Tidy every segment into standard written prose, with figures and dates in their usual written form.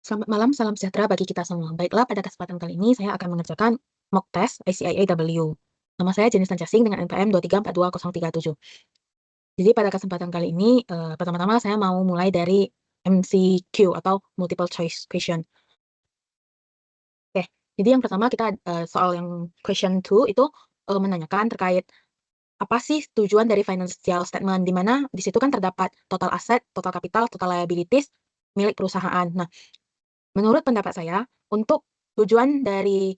Selamat malam, salam sejahtera bagi kita semua. Baiklah, pada kesempatan kali ini saya akan mengerjakan mock test ICIAW. Nama saya Jenis Tancasing dengan NPM 2342037. Jadi pada kesempatan kali ini, pertama-tama saya mau mulai dari MCQ atau multiple choice question. Oke, jadi yang pertama kita soal yang question 2 itu menanyakan terkait apa sih tujuan dari financial statement, di mana di situ kan terdapat total aset, total kapital, total liabilities milik perusahaan. Nah, menurut pendapat saya, untuk tujuan dari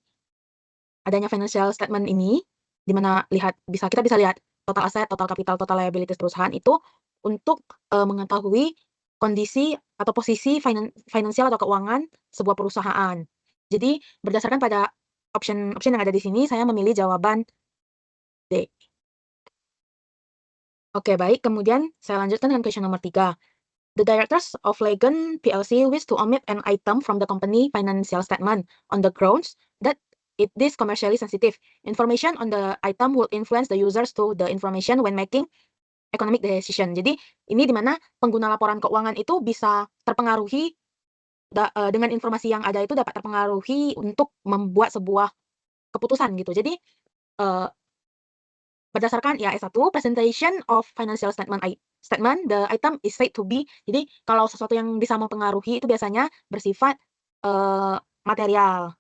adanya financial statement ini, di mana kita bisa lihat total aset, total kapital, total liabilities perusahaan itu untuk mengetahui kondisi atau posisi finansial atau keuangan sebuah perusahaan. Jadi berdasarkan pada option yang ada di sini, saya memilih jawaban D. Oke, baik. Kemudian saya lanjutkan dengan question nomor 3. The directors of Legend PLC wish to omit an item from the company financial statement on the grounds that it is commercially sensitive. Information on the item will influence the users to the information when making economic decision. Jadi ini di mana pengguna laporan keuangan itu bisa terpengaruhi dengan informasi yang ada itu dapat terpengaruhi untuk membuat sebuah keputusan gitu. Jadi uh, berdasarkan IAS 1, presentation of financial statement, the item is said to be, jadi kalau sesuatu yang bisa mempengaruhi itu biasanya bersifat material.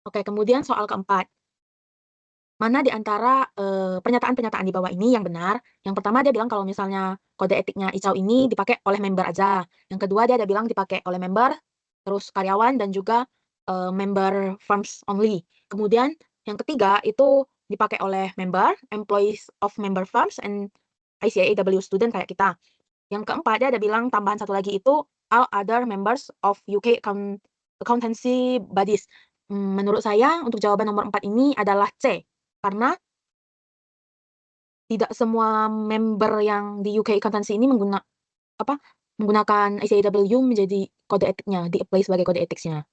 Oke, kemudian soal keempat. Mana di antara pernyataan-pernyataan di bawah ini yang benar? Yang pertama dia bilang kalau misalnya kode etiknya ICAO ini dipakai oleh member aja. Yang kedua dia ada bilang dipakai oleh member, terus karyawan, dan juga member firms only. Kemudian yang ketiga itu dipakai oleh member, employees of member firms, and ICAEW student kayak kita. Yang keempat dia ada bilang tambahan satu lagi itu all other members of UK accountancy bodies. Menurut saya untuk jawaban nomor 4 ini adalah C. Karena tidak semua member yang di UK accountancy ini menggunakan ICAEW menjadi kode etiknya, di-apply sebagai kode etiknya.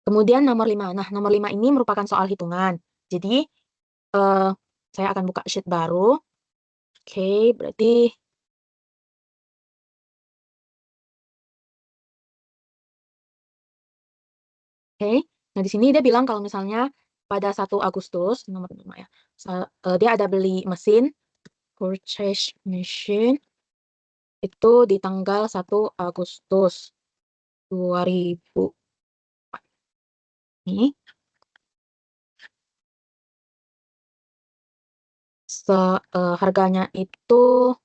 Kemudian nomor 5. Nah, nomor 5 ini merupakan soal hitungan. Jadi, saya akan buka sheet baru. Oke, berarti oke. Nah, di sini dia bilang kalau misalnya pada 1 Agustus, nomor 5 ya, dia ada beli mesin, purchase machine, itu di tanggal 1 Agustus 2000. Ini harganya itu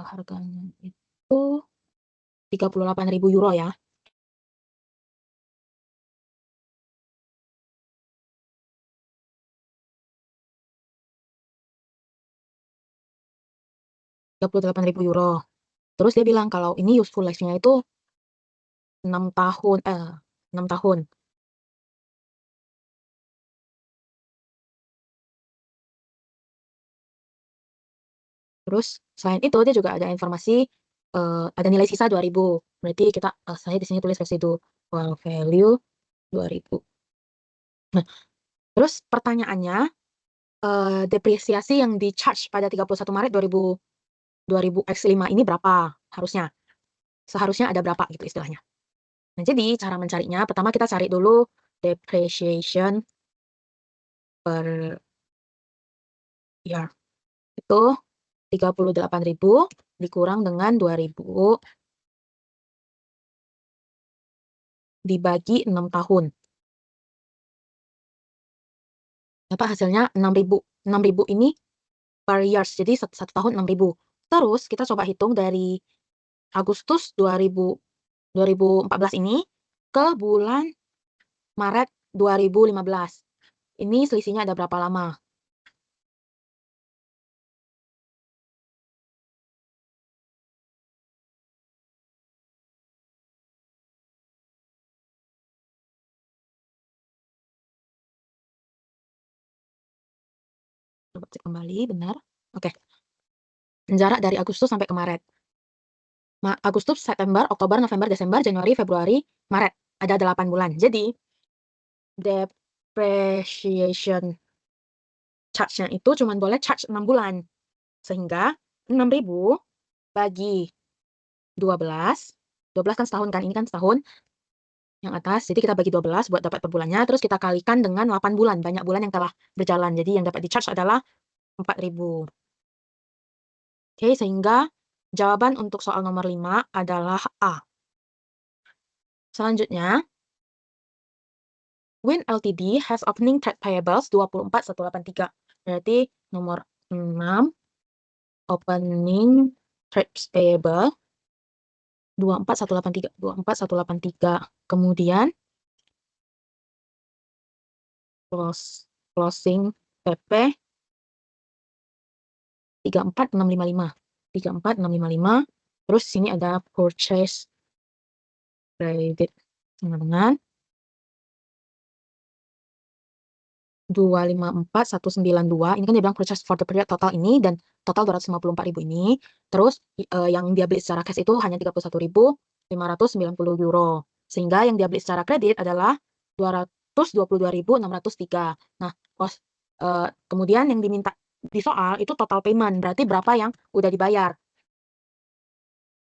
harganya itu 38.000 euro ya. €38.000. Terus dia bilang kalau ini useful life-nya itu 6 tahun, 6 tahun. Terus selain itu dia juga ada informasi, ada nilai sisa 2.000. Berarti saya di sini tulis residual value 2.000. Nah, terus pertanyaannya, depresiasi yang di-charge pada 31 Maret 2000X5 ini berapa harusnya? Seharusnya ada berapa gitu istilahnya. Nah, jadi cara mencarinya, pertama kita cari dulu depreciation per year. Itu 38.000 dikurang dengan 2.000 dibagi 6 tahun. Dapat hasilnya 6.000. 6.000 ini per years, jadi satu tahun 6.000. Terus kita coba hitung dari Agustus 2014 ini ke bulan Maret 2015. Ini selisihnya ada berapa lama? Coba cek kembali, benar. Oke. Jarak dari Agustus sampai ke Maret. Agustus, September, Oktober, November, Desember, Januari, Februari, Maret. Ada 8 bulan. Jadi, depreciation charge-nya itu cuma boleh charge 6 bulan. Sehingga 6.000 bagi 12. 12 kan setahun kan, ini kan setahun yang atas. Jadi kita bagi 12 buat dapat per bulannya, terus kita kalikan dengan 8 bulan, banyak bulan yang telah berjalan. Jadi yang dapat di-charge adalah 4.000. Oke, sehingga jawaban untuk soal nomor 5 adalah A. Selanjutnya, Win Ltd has opening trade payables 24.183. Berarti nomor 6, opening trade payable 24.183. 24.183. Kemudian closing PP 34655. 34655. Terus sini ada purchase credit dengan 254.192. Ini kan dia bilang purchase for the period total ini dan total 254.000 ini. Terus yang dia beli secara cash itu hanya 31.590 euro. Sehingga yang dia beli secara kredit adalah 222.603. Nah, kemudian yang diminta di soal itu total payment, berarti berapa yang udah dibayar.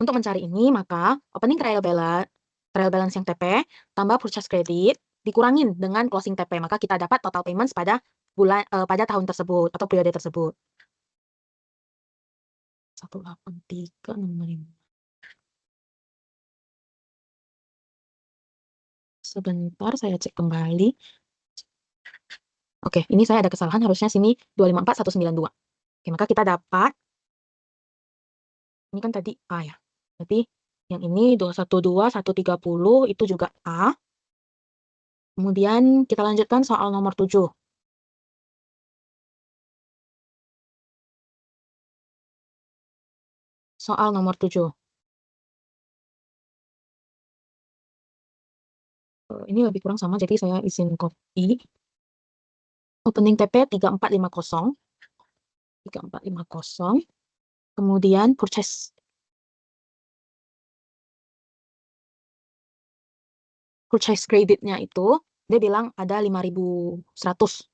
Untuk mencari ini, maka opening trial balance yang TP tambah purchase credit dikurangin dengan closing TP, maka kita dapat total payments pada tahun tersebut atau periode tersebut. 18365. Sebentar, saya cek kembali. Oke, ini saya ada kesalahan, harusnya sini 254.192. Oke, maka kita dapat, ini kan tadi A ya. Berarti yang ini 212.130 itu juga A. Kemudian kita lanjutkan soal nomor 7. Soal nomor 7. Ini lebih kurang sama, jadi saya izin copy. Opening TP 3450. 3450. Kemudian purchase credit-nya itu, dia bilang ada 5.100.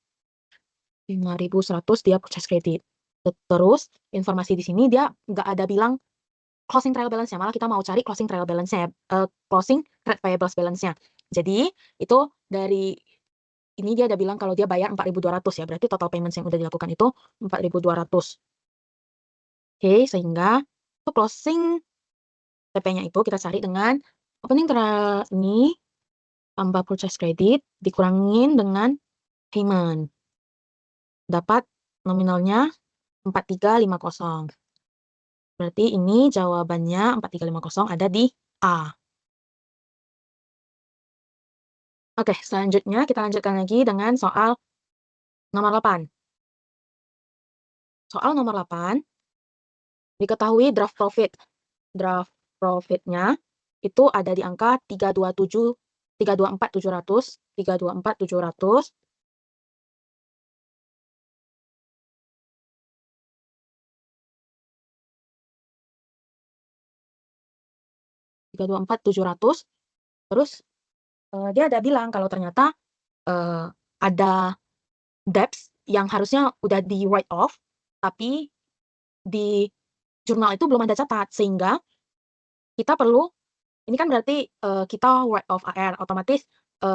5.100 dia purchase credit. Terus informasi di sini dia nggak ada bilang closing trial balance-nya, malah kita mau cari closing trial balance-nya, closing trade payables balance-nya. Jadi itu dari ini dia ada bilang kalau dia bayar 4.200 ya, berarti total payments yang udah dilakukan itu 4.200. Oke, sehingga untuk closing TP-nya itu kita cari dengan opening trial ini tambah purchase credit dikurangin dengan payment. Dapat nominalnya 4350. Berarti ini jawabannya 4350 ada di A. Oke, selanjutnya kita lanjutkan lagi dengan soal nomor 8. Soal nomor 8, diketahui draft profit. Draft profit-nya itu ada di angka 324.700, 324.700, 324.700. Terus dia ada bilang kalau ternyata ada debts yang harusnya udah di write off, tapi di jurnal itu belum ada catat, sehingga kita perlu, ini kan berarti kita write off AR, otomatis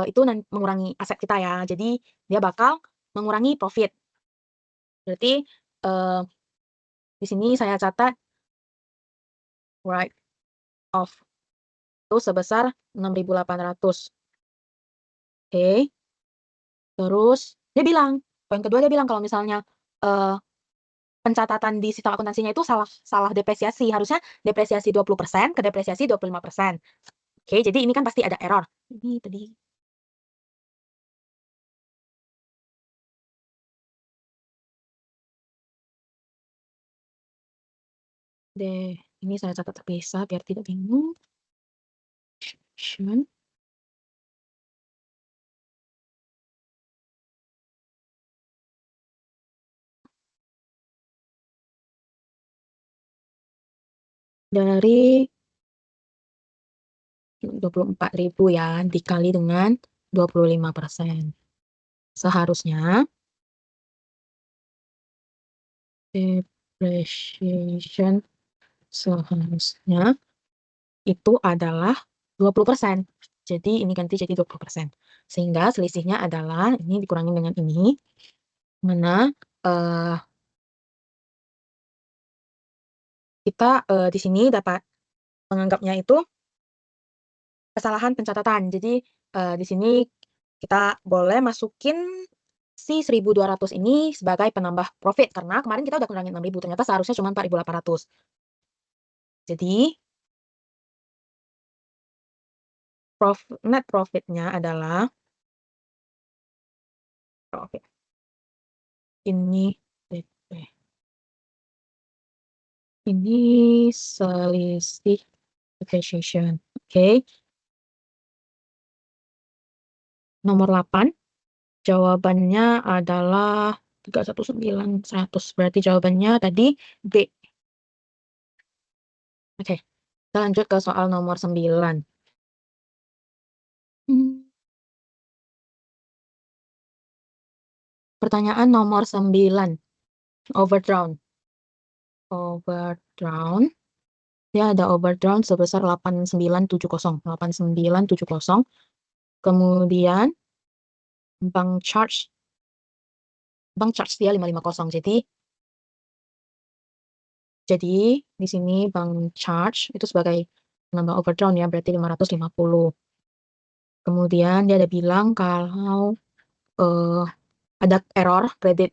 itu mengurangi aset kita ya, jadi dia bakal mengurangi profit. Berarti di sini saya catat write off itu sebesar 6.800. Oke. Terus dia bilang, poin kedua dia bilang kalau misalnya pencatatan di sistem akuntansinya itu salah depresiasi, harusnya depresiasi 20% ke depresiasi 25%. Oke, jadi ini kan pasti ada error. Ini tadi deh, ini saya catat terpisah biar tidak bingung. Dari 24.000 ya, dikali dengan 25%. Seharusnya depreciation seharusnya itu adalah 20%. Jadi ini ganti jadi 20%. Sehingga selisihnya adalah ini dikurangi dengan ini, mana kita di sini dapat menganggapnya itu kesalahan pencatatan. Jadi di sini kita boleh masukin si 1.200 ini sebagai penambah profit karena kemarin kita udah kurangin 6.000, ternyata seharusnya cuma 4.800. Jadi net profitnya adalah profit ini ini selisih depreciation. Oke. Nomor 8 jawabannya adalah 319.100. Berarti jawabannya tadi B. Oke. Kita lanjut ke soal nomor 9. Pertanyaan nomor 9. Overdrawn. Dia ada overdrawn sebesar 8970. 8970. Kemudian bank charge dia 550. Jadi di sini bank charge itu sebagai penambah overdrawn ya, berarti 550. Kemudian dia ada bilang kalau ada error kredit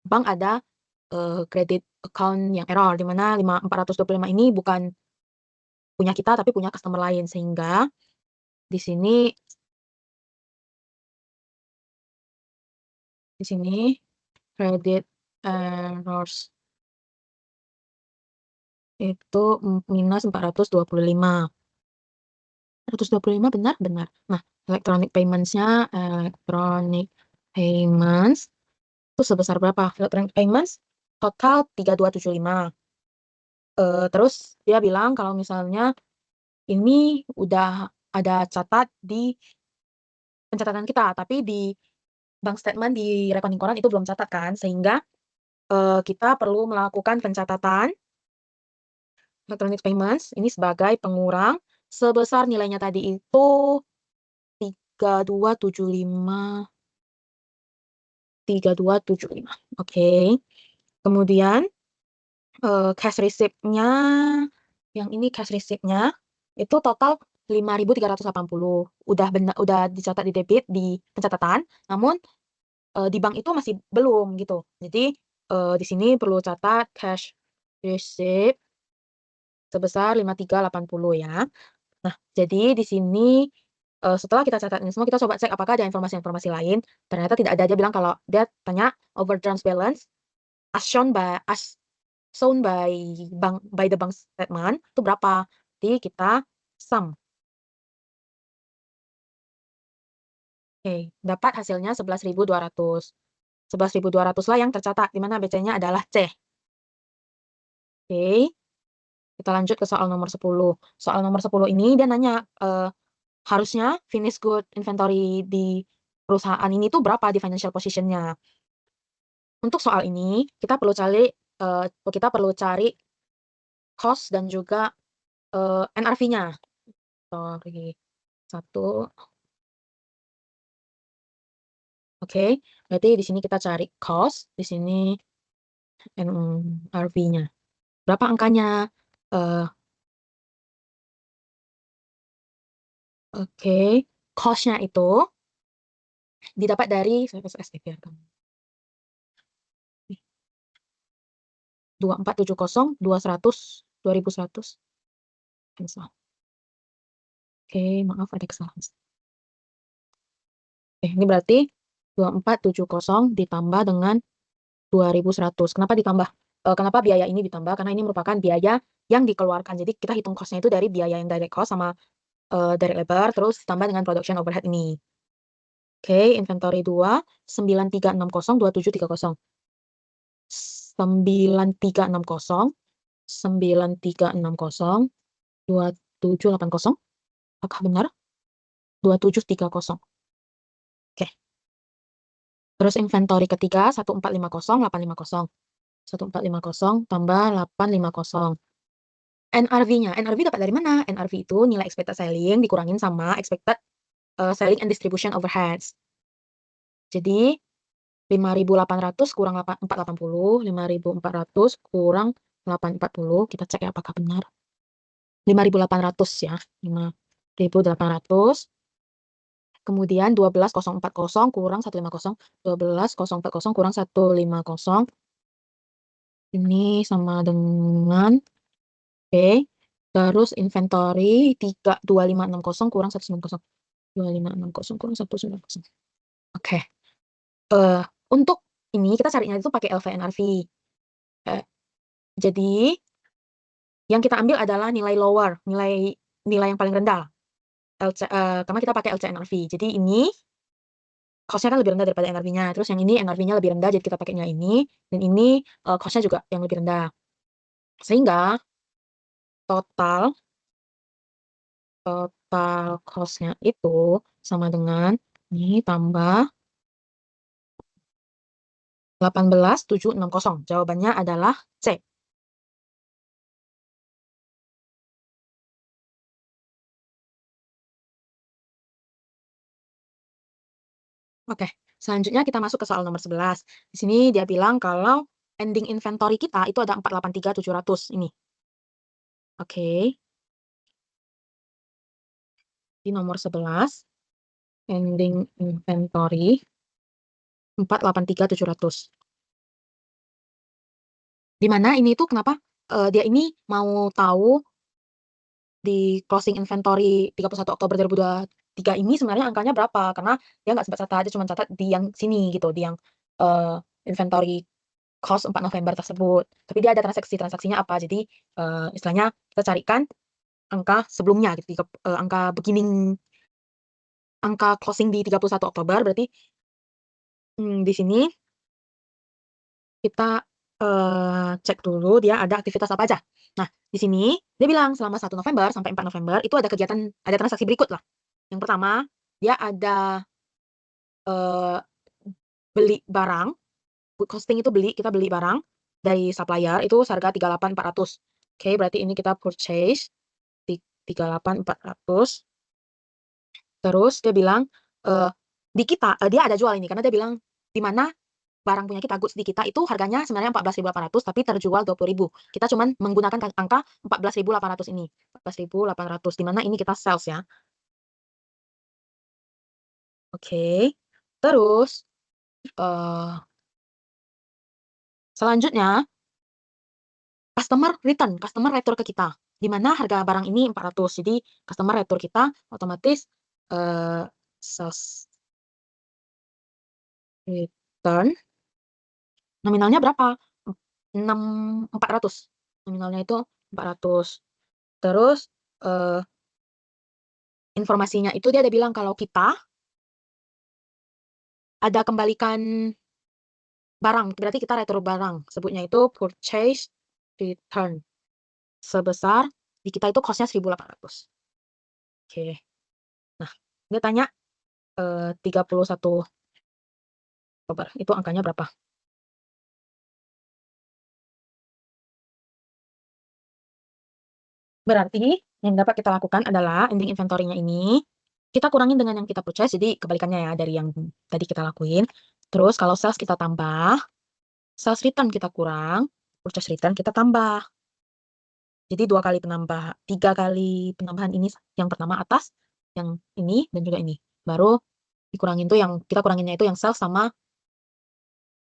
bank ada kredit account yang error, di mana 425 ini bukan punya kita tapi punya customer lain, sehingga di sini credit errors itu minus 425. 425 benar? Benar. Nah, electronic payments itu sebesar berapa? Electronic payments total 3275. Terus dia bilang kalau misalnya ini udah ada catat di pencatatan kita, tapi di bank statement di rekening koran itu belum catat kan, sehingga kita perlu melakukan pencatatan electronic payments ini sebagai pengurang sebesar nilainya tadi itu 3275. Oke. Kemudian cash receipt-nya yang ini cash receipt-nya itu total 5.380. Udah dicatat di debit di pencatatan, namun di bank itu masih belum gitu. Jadi di sini perlu catat cash receipt sebesar 5.380 ya. Nah, jadi di sini setelah kita catat ini semua, kita coba cek apakah ada informasi-informasi lain. Ternyata tidak ada. Dia bilang kalau dia tanya overdraft balance as shown by the bank statement itu berapa. Jadi kita sum. Oke, dapat hasilnya 11.200. 11.200 lah yang tercatat, di mana BC-nya adalah C. Oke, kita lanjut ke soal nomor 10. Soal nomor 10 ini dia nanya, harusnya finished good inventory di perusahaan ini tuh berapa di financial position-nya. Untuk soal ini, kita perlu cari cost dan juga NRV-nya. Sorry, 1. Oke, berarti di sini kita cari cost, di sini NRV-nya. Berapa angkanya? Oke, cost-nya itu didapat dari SDP 2470 200 2100. Oke, maaf ada kesalahan. Ini berarti 2470 ditambah dengan 2100. Kenapa ditambah? Kenapa biaya ini ditambah? Karena ini merupakan biaya yang dikeluarkan. Jadi kita hitung cost-nya itu dari biaya yang direct cost sama direct labor, terus ditambah dengan production overhead ini. Oke, inventory 2, 9360, 2730. 9360, 9360, 2780. Apakah benar? 2730. Oke. Terus inventory ketiga 1450, 850. 1450 tambah 850. NRV-nya, NRV dapat dari mana? NRV itu nilai expected selling dikurangin sama expected selling and distribution overheads. Jadi 5.800 kurang 480, 5.400 kurang 840. Kita cek ya apakah benar. 5.800 ya. 5.800. Kemudian 12.040 kurang 150. 12.040 kurang 150. Ini sama dengan Oke. Terus inventory 2560 kurang 190. 2560 kurang 190. Oke. Untuk ini kita carinya itu pakai LVNRV. Jadi yang kita ambil adalah nilai lower, nilai yang paling rendah. Karena kita pakai LCNRV. Jadi ini cost-nya kan lebih rendah daripada NRV-nya. Terus yang ini NRV-nya lebih rendah, jadi kita pakainya ini. Dan ini cost-nya juga yang lebih rendah. Sehingga total cost-nya itu sama dengan ini tambah 18.760. Jawabannya adalah C. Oke, selanjutnya kita masuk ke soal nomor 11. Di sini dia bilang kalau ending inventory kita itu ada 483.700 ini. Oke. Di nomor 11, ending inventory 483.700. Di mana ini tuh kenapa dia ini mau tahu di closing inventory 31 Oktober 2023 ini sebenarnya angkanya berapa, karena dia nggak sempat catat, dia cuma catat di yang sini gitu, di yang inventory cost 4 November tersebut. Tapi dia ada transaksinya apa, jadi istilahnya kita carikan angka sebelumnya gitu, angka beginning, angka closing di 31 Oktober, berarti di sini kita cek dulu dia ada aktivitas apa aja. Nah, di sini dia bilang selama 1 November sampai 4 November itu ada kegiatan, ada transaksi berikut lah. Yang pertama, dia ada beli barang, costing itu beli, kita beli barang dari supplier itu seharga 38.400. Oke, berarti ini kita purchase di 38.400. Terus dia bilang di kita dia ada jual ini karena dia bilang di mana barang punya kita, goods di kita itu harganya sebenarnya 14.800 tapi terjual 20.000. Kita cuman menggunakan angka 14.800 ini. 14.800 di mana ini kita sales ya. Oke. Terus selanjutnya customer retur ke kita. Di mana harga barang ini 400. Jadi customer retur kita otomatis sales return nominalnya berapa? 400. Nominalnya itu 400. Terus informasinya itu dia ada bilang kalau kita ada kembalikan barang, berarti kita retur barang. Sebutnya itu purchase return. Sebesar di kita itu cost-nya 1.800. Oke. Nah, dia tanya 31 Oktober. Itu angkanya berapa? Berarti yang dapat kita lakukan adalah ending inventory-nya ini kita kurangin dengan yang kita purchase, jadi kebalikannya ya dari yang tadi kita lakuin. Terus kalau sales kita tambah, sales return kita kurang, purchase return kita tambah. Jadi 2 kali penambah, 3 kali penambahan ini, yang pertama atas, yang ini dan juga ini. Baru dikurangin tuh yang kita kuranginnya itu yang sales sama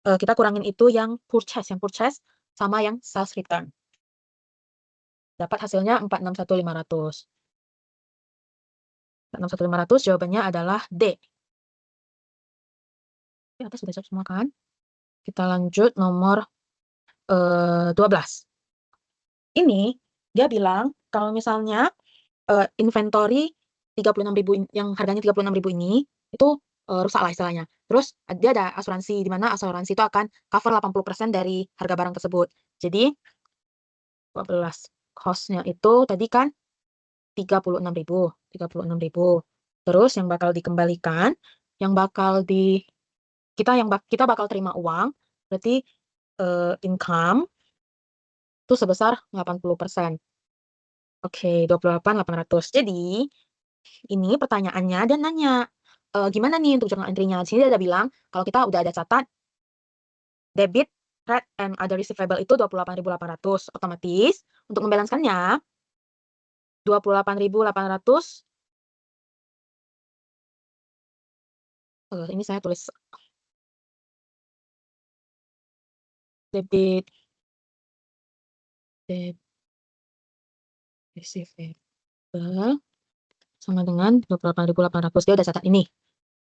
kita kurangin itu yang purchase sama yang sales return. Dapat hasilnya 461.500. 461.500 jawabannya adalah D. Di atas sudah semua kan? Kita lanjut nomor 12. Ini dia bilang kalau misalnya inventory 36.000 yang harganya 36.000 ini itu rusak lah istilahnya. Terus dia ada asuransi di mana asuransi itu akan cover 80% dari harga barang tersebut. Jadi 12 cost-nya itu tadi kan 36.000. Terus yang bakal dikembalikan, yang bakal kita bakal terima uang, berarti income itu sebesar 80%. Oke, 28.800. Jadi, ini pertanyaannya dan nanya, gimana nih untuk journal entry-nya? Di sini dia ada bilang, kalau kita udah ada catat debit, credit, and other receivable itu 28.800. Otomatis, untuk membalanskannya, 28.800, ini saya tulis debit, receivable, sama dengan 28.800. Dia udah catat ini.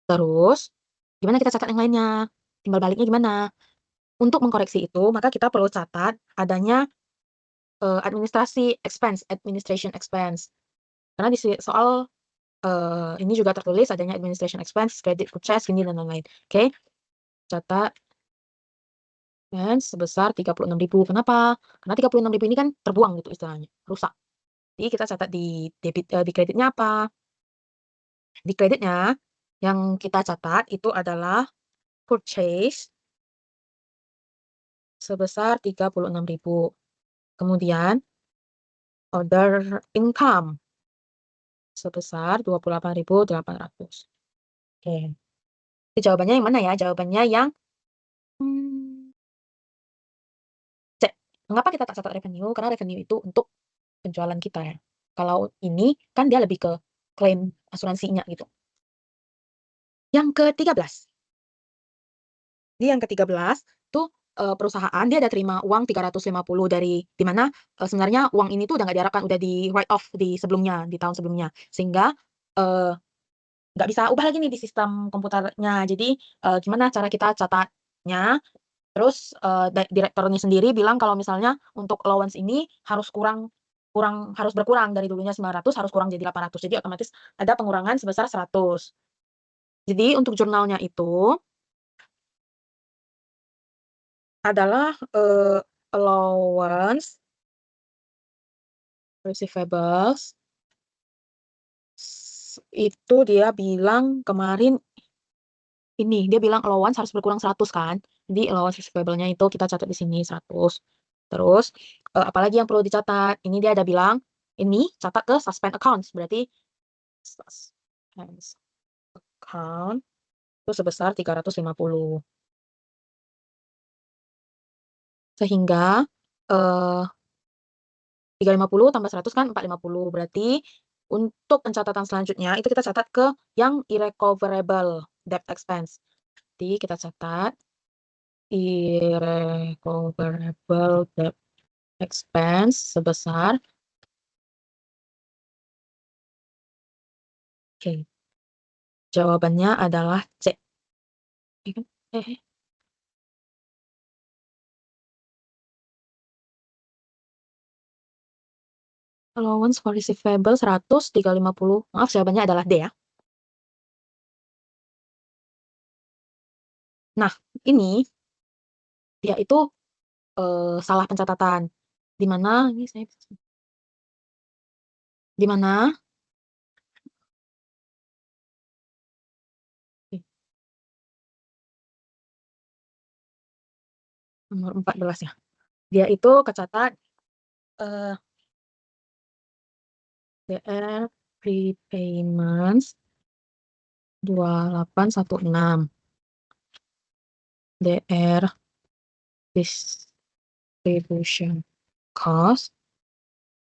Terus, gimana kita catat yang lainnya? Timbal baliknya gimana? Untuk mengkoreksi itu, maka kita perlu catat adanya administration expense. Karena di soal ini juga tertulis adanya administration expense, credit purchase, gini dan lain-lain. Oke, catat expense sebesar 36.000. Kenapa? Karena 36.000 ini kan terbuang gitu istilahnya, rusak. Jadi kita catat di debit, di kreditnya apa? Di kreditnya yang kita catat itu adalah purchase sebesar 36.000. Kemudian other income sebesar 28.800. Oke. Itu jawabannya yang mana ya? Jawabannya yang C. Mengapa kita tak catat revenue? Karena revenue itu untuk penjualan kita ya. Kalau ini kan dia lebih ke klaim asuransinya gitu. Yang ke-13. Di yang ke-13 tuh perusahaan dia ada terima uang 350 dari di mana sebenarnya uang ini tuh udah nggak diharapkan, udah di write off di sebelumnya, di tahun sebelumnya. Sehingga nggak bisa ubah lagi nih di sistem komputernya. Jadi gimana cara kita catatnya? Terus direkturnya sendiri bilang kalau misalnya untuk allowance ini harus harus berkurang dari dulunya 900 harus kurang jadi 800. Jadi otomatis ada pengurangan sebesar 100. Jadi untuk jurnalnya itu adalah allowance receivables itu dia bilang kemarin ini, dia bilang allowance harus berkurang 100 kan. Jadi allowance receivable-nya itu kita catat di sini 100. Terus apalagi yang perlu dicatat? Ini dia ada bilang, ini catat ke suspend accounts. Berarti suspend account itu sebesar 350. Sehingga 350 tambah 100 kan 450. Berarti untuk pencatatan selanjutnya itu kita catat ke yang irrecoverable debt expense. Jadi kita catat irrecoverable debt expense sebesar oke, jawabannya adalah C. Iya kan? Allowance for receivable 100, 350. Maaf, jawabannya adalah D ya. Nah, ini dia itu salah pencatatan. Di mana ini saya di mana nomor 14 ya. Dia itu kecatat DR prepayments 2816. DR distribution cost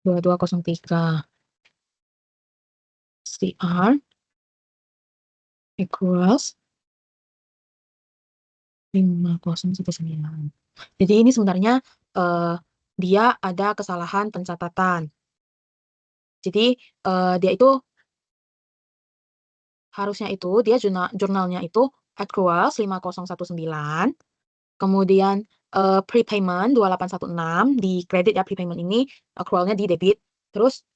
2203. CR equals 5019. Jadi ini sebenarnya dia ada kesalahan pencatatan. Jadi dia itu harusnya itu dia jurnalnya itu accruals 5019, kemudian prepayment 2816 di kredit ya, prepayment ini accrualnya di debit. Terus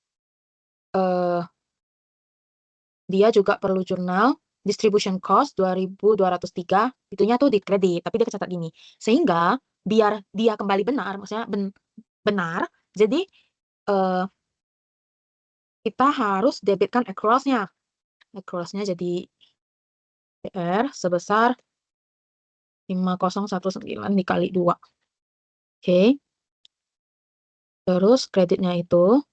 dia juga perlu jurnal distribution cost 2203, itunya tuh di kredit, tapi dia kecatat gini. Sehingga biar dia kembali benar, maksudnya benar, jadi kita harus debitkan accruals-nya. Accruals-nya jadi DR sebesar 5019 dikali 2. Oke. Terus kreditnya itu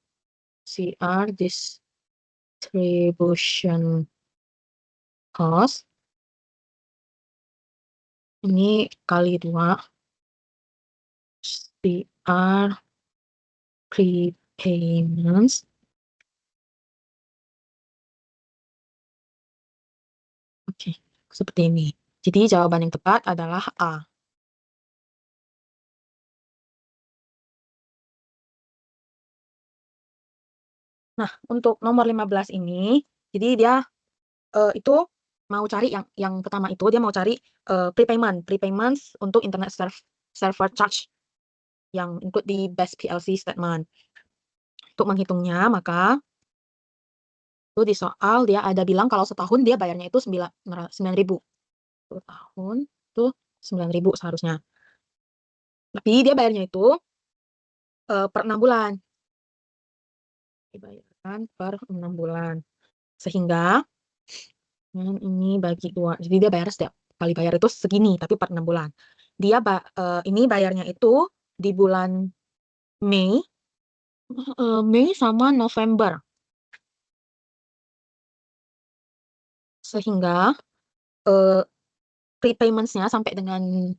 CR distribution cost ini kali 2 CR prepayments. Oke, seperti ini. Jadi jawaban yang tepat adalah A. Nah, untuk nomor 15 ini, jadi dia itu mau cari yang pertama itu dia mau cari prepayments untuk internet server charge yang include di best PLC statement. Untuk menghitungnya, maka itu di soal dia ada bilang kalau setahun dia bayarnya itu 9.000. Tahun itu 9.000 seharusnya. Tapi dia bayarnya itu per 6 bulan. Dibayarkan per 6 bulan. Sehingga ini bagi 2. Jadi dia bayar setiap kali bayar itu segini, tapi per 6 bulan. Dia ini bayarnya itu di bulan Mei, Mei sama November. Sehingga prepayments-nya sampai dengan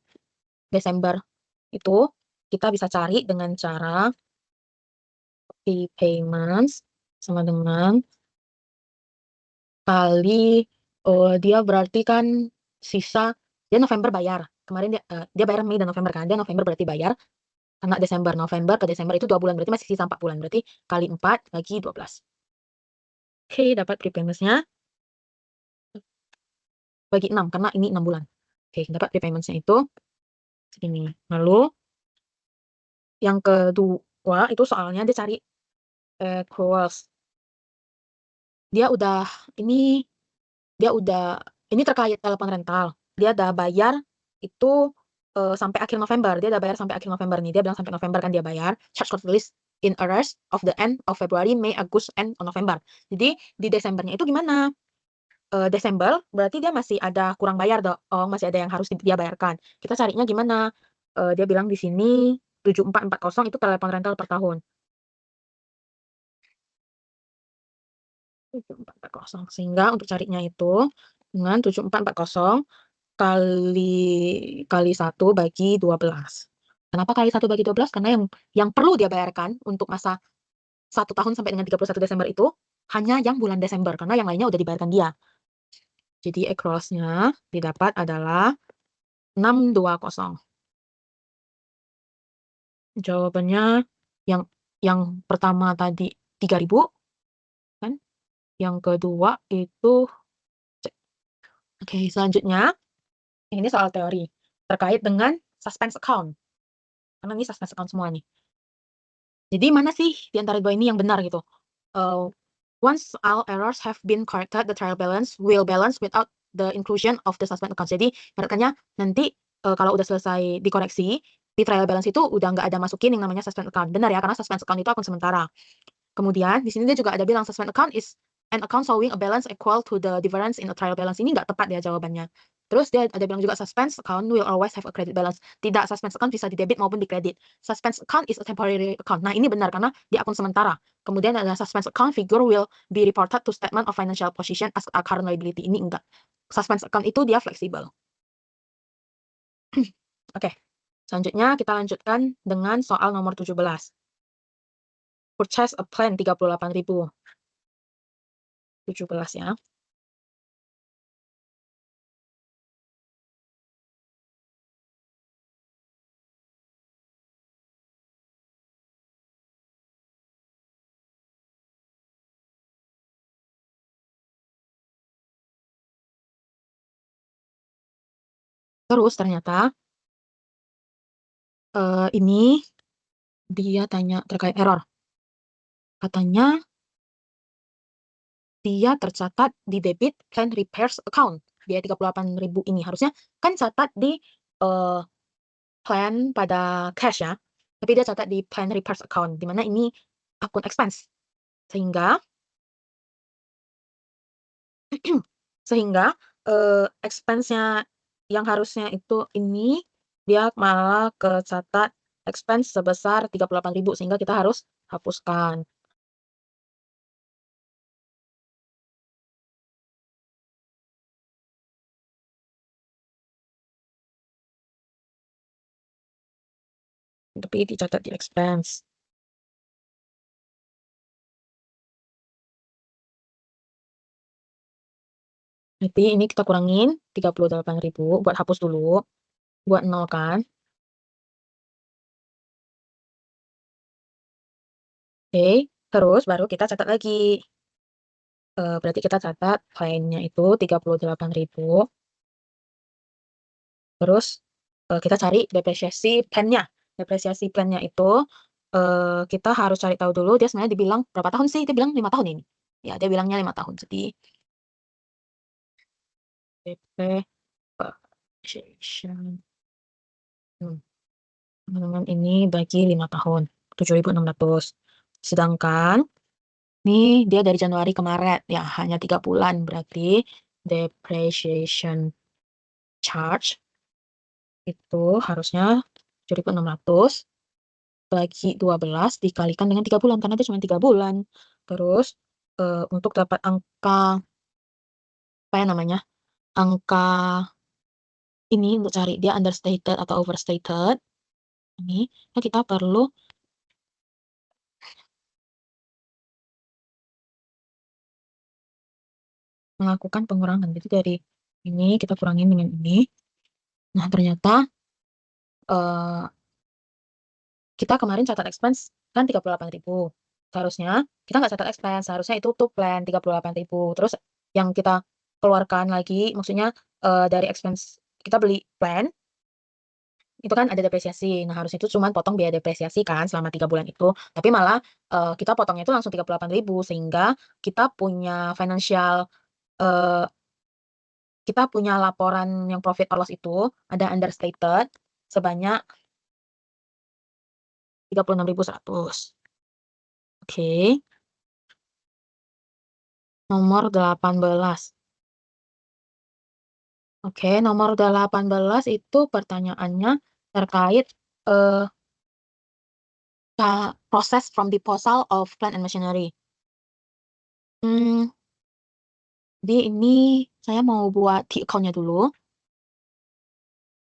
Desember itu kita bisa cari dengan cara prepayments sama dengan kali dia berarti kan sisa dia November bayar. Kemarin dia bayar Mei dan November kan. Dia November berarti bayar karena November ke Desember itu 2 bulan, berarti masih sisa 4 bulan. Berarti kali 4 bagi 12. Oke, dapat prepayments-nya bagi 6 karena ini 6 bulan. Oke, dapat prepayments-nya itu segini. Lalu yang kedua itu soalnya dia cari accruals. Dia udah ini ini terkait telepon rental. Dia udah bayar itu sampai akhir November. Dia udah bayar sampai akhir November nih. Dia bilang sampai November kan dia bayar. Charge got released in arrears of the end of February, May, Agustus, and November. Jadi di Desembernya itu gimana? Desember berarti dia masih ada kurang bayar dong. Oh, masih ada yang harus dia bayarkan. Kita carinya gimana? Dia bilang di sini 7440 itu telepon rental per tahun. 7440. Sehingga untuk carinya itu dengan 7440 kali 1 bagi 12. Kenapa kali 1 bagi 12? Karena yang perlu dia bayarkan untuk masa 1 tahun sampai dengan 31 Desember itu hanya yang bulan Desember, karena yang lainnya udah dibayarkan dia. Jadi accruals-nya didapat adalah 620. Jawabannya yang pertama tadi 3.000 kan? Yang kedua itu C. Oke, selanjutnya ini soal teori terkait dengan suspense account. Karena ini suspense account semua nih. Jadi mana sih di antara dua ini yang benar gitu? Once all errors have been corrected, the trial balance will balance without the inclusion of the suspend account. Jadi ibaratnya nanti kalau udah selesai dikoreksi, di trial balance itu udah nggak ada masukin yang namanya suspend account. Benar ya, karena suspend account itu akun sementara. Kemudian di sini dia juga ada bilang suspend account is an account showing a balance equal to the difference in a trial balance. Ini nggak tepat ya jawabannya. Terus dia ada bilang juga suspense account will always have a credit balance. Tidak, suspense account bisa di debit maupun di kredit. Suspense account is a temporary account. Nah, ini benar karena di akun sementara. Kemudian ada suspense account figure will be reported to statement of financial position as a current liability. Ini enggak. Suspense account itu dia fleksibel. Oke. Selanjutnya kita lanjutkan dengan soal nomor 17. Purchase a plan 38.000. 17 ya. Terus ternyata ini dia tanya terkait error. Katanya dia tercatat di debit plan repairs account. Biaya 38.000 ini harusnya kan catat di plan pada cash ya. Tapi dia catat di plan repairs account, di mana ini akun expense. Sehingga sehingga expense-nya yang harusnya itu ini dia malah kecatat expense sebesar 38.000 sehingga kita harus hapuskan. Tapi dicatat di expense. Nanti ini kita kurangin 38.000 buat hapus dulu, buat 0 kan. Oke, terus baru kita catat lagi. Berarti kita catat fine-nya itu 38.000. Terus kita cari depresiasi plan-nya. Depresiasi plan-nya itu kita harus cari tahu dulu dia sebenarnya dibilang berapa tahun sih? Dia bilang 5 tahun ini. Ya, dia bilangnya 5 tahun. Jadi depreciation dengan ini bagi 5 tahun, 7.600. Sedangkan nih dia dari Januari ke Maret, ya hanya 3 bulan, berarti depreciation charge itu harusnya 7.600 bagi 12 dikalikan dengan 3 bulan, karena dia cuma 3 bulan. Terus, untuk dapat angka, apa ya namanya, angka ini untuk cari dia understated atau overstated, ini, kan kita perlu melakukan pengurangan. Jadi dari ini kita kurangin dengan ini. Nah, ternyata, kita kemarin catat expense kan 38.000. Seharusnya kita nggak catat expense, seharusnya itu tuh plan 38.000. Terus yang kita keluarkan lagi, maksudnya dari expense kita beli plan, itu kan ada depresiasi. Nah, harusnya itu cuma potong biaya depresiasi kan selama 3 bulan itu. Tapi malah kita potongnya itu langsung 38.000 sehingga kita punya financial, eee, kita punya laporan yang profit or loss itu ada understated sebanyak 36.100. Oke. Nomor 18. Oke, nomor 18 itu pertanyaannya terkait, eee, proses from disposal of plant and machinery. Jadi ini saya mau buat T account-nya dulu.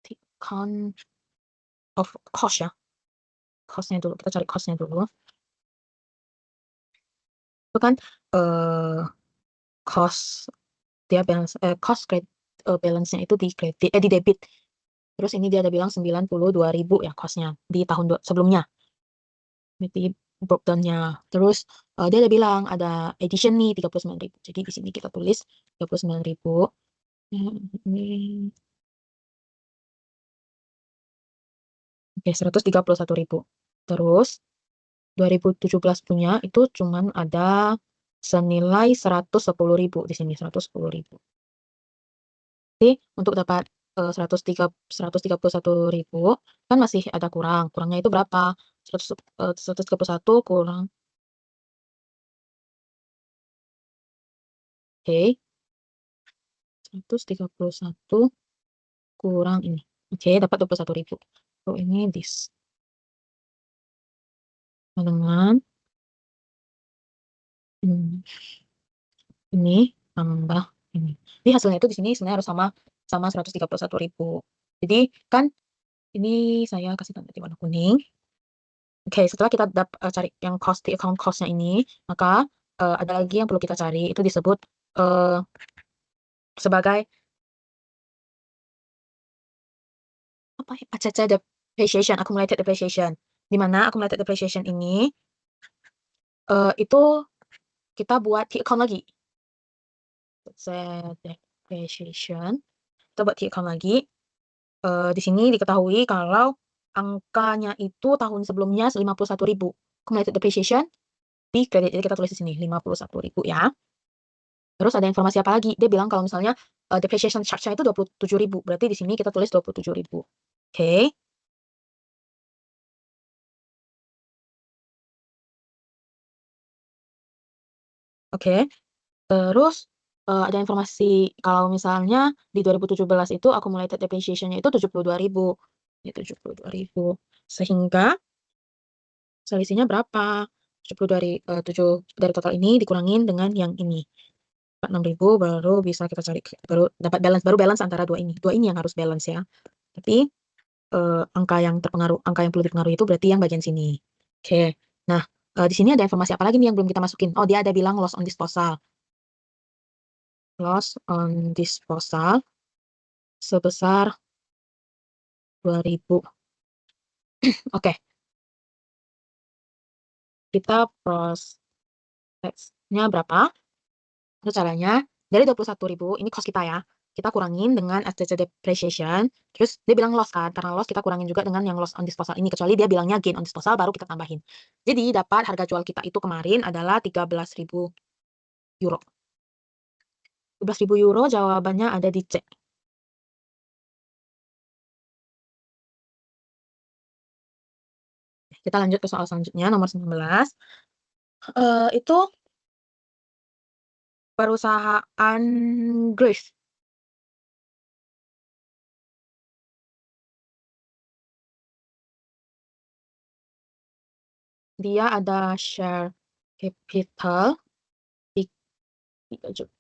T account of cost ya, cost-nya dulu, kita cari cost-nya dulu. Itu kan, eee, cost dia balance balance-nya itu di debit. Terus ini dia ada bilang 92.000 ya cost-nya di tahun sebelumnya. Berarti breakdown-nya. Terus, dia ada bilang ada addition nih 39.000. Jadi di sini kita tulis 39.000. Ini oke, 131.000. Terus 2017 punya itu cuman ada senilai 110.000 di sini, 110.000. Jadi untuk dapat, 131.000 kan masih ada kurangnya itu berapa? 131 kurang, oke, 131 kurang ini. Oke, dapat 21.000. Oh, ini dengan ini tambah ini. Jadi hasilnya itu di sini sebenarnya harus sama 131.000. Jadi kan ini saya kasih tanda di warna kuning. Oke, setelah kita cari yang cost di account cost-nya ini, maka ada lagi yang perlu kita cari, itu disebut sebagai apa ya, ACC depreciation, accumulated depreciation. Di mana accumulated depreciation ini itu kita buat T account lagi. Set depreciation, kita buat T account lagi. Di sini diketahui kalau angkanya itu tahun sebelumnya 51.000. Accumulated depreciation di kredit, jadi kita tulis di sini 51.000 ya. Terus ada informasi apa lagi? Dia bilang kalau misalnya depreciation charge-nya itu 27.000, berarti di sini kita tulis 27.000. Oke. Oke. Terus, ada informasi kalau misalnya di 2017 itu accumulated depreciation-nya itu 72.000, ya 72.000. Sehingga selisihnya berapa? 70 dari total ini dikurangin dengan yang ini. 6.000 baru bisa kita cari, baru dapat balance, baru balance antara dua ini. Dua ini yang harus balance ya. Tapi angka yang perlu dipengaruhi itu berarti yang bagian sini. Oke. Nah, di sini ada informasi apa lagi nih yang belum kita masukin? Oh, dia ada bilang loss on disposal. Loss on disposal sebesar 2.000. Oke, kita prosesnya berapa? Itu caranya, dari 21.000, ini cost kita ya. Kita kurangin dengan STC depreciation, terus dia bilang loss kan, karena loss kita kurangin juga dengan yang loss on disposal ini, kecuali dia bilangnya gain on disposal baru kita tambahin. Jadi dapat harga jual kita itu kemarin adalah 13.000 euro. 13.000 euro jawabannya ada di C. Kita lanjut ke soal selanjutnya, nomor 19. Itu perusahaan Grace. Dia ada share capital 3 juta.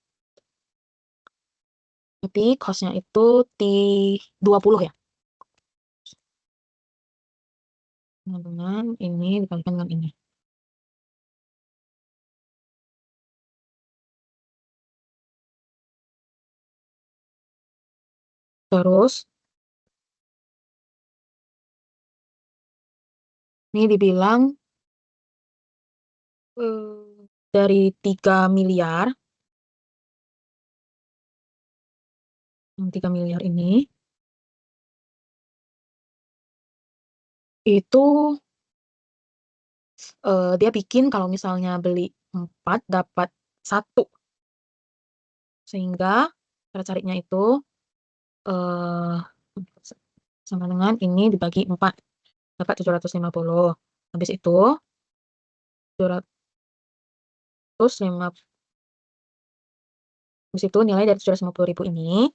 Tapi cost-nya itu 20 ya. Dengan ini dikalikan dengan ini. Terus ini dibilang dari 3 miliar, yang 3 miliar ini itu dia bikin kalau misalnya beli 4 dapat 1. Sehingga cara carinya itu sama dengan ini dibagi 4 dapat 750. Habis itu 750, habis itu nilai dari 750.000 ini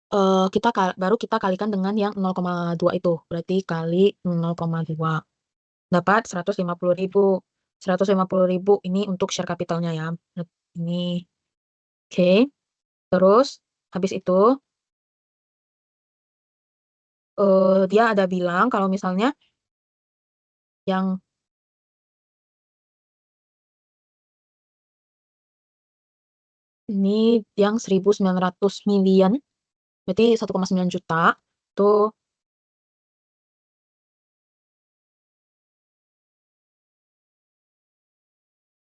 baru kita kalikan dengan yang 0,2 itu, berarti kali 0,2 dapat 150.000. 150.000 ini untuk share capitalnya ya. Ini oke. Terus habis itu dia ada bilang kalau misalnya yang ini yang 1.900 million, berarti 1,9 juta tuh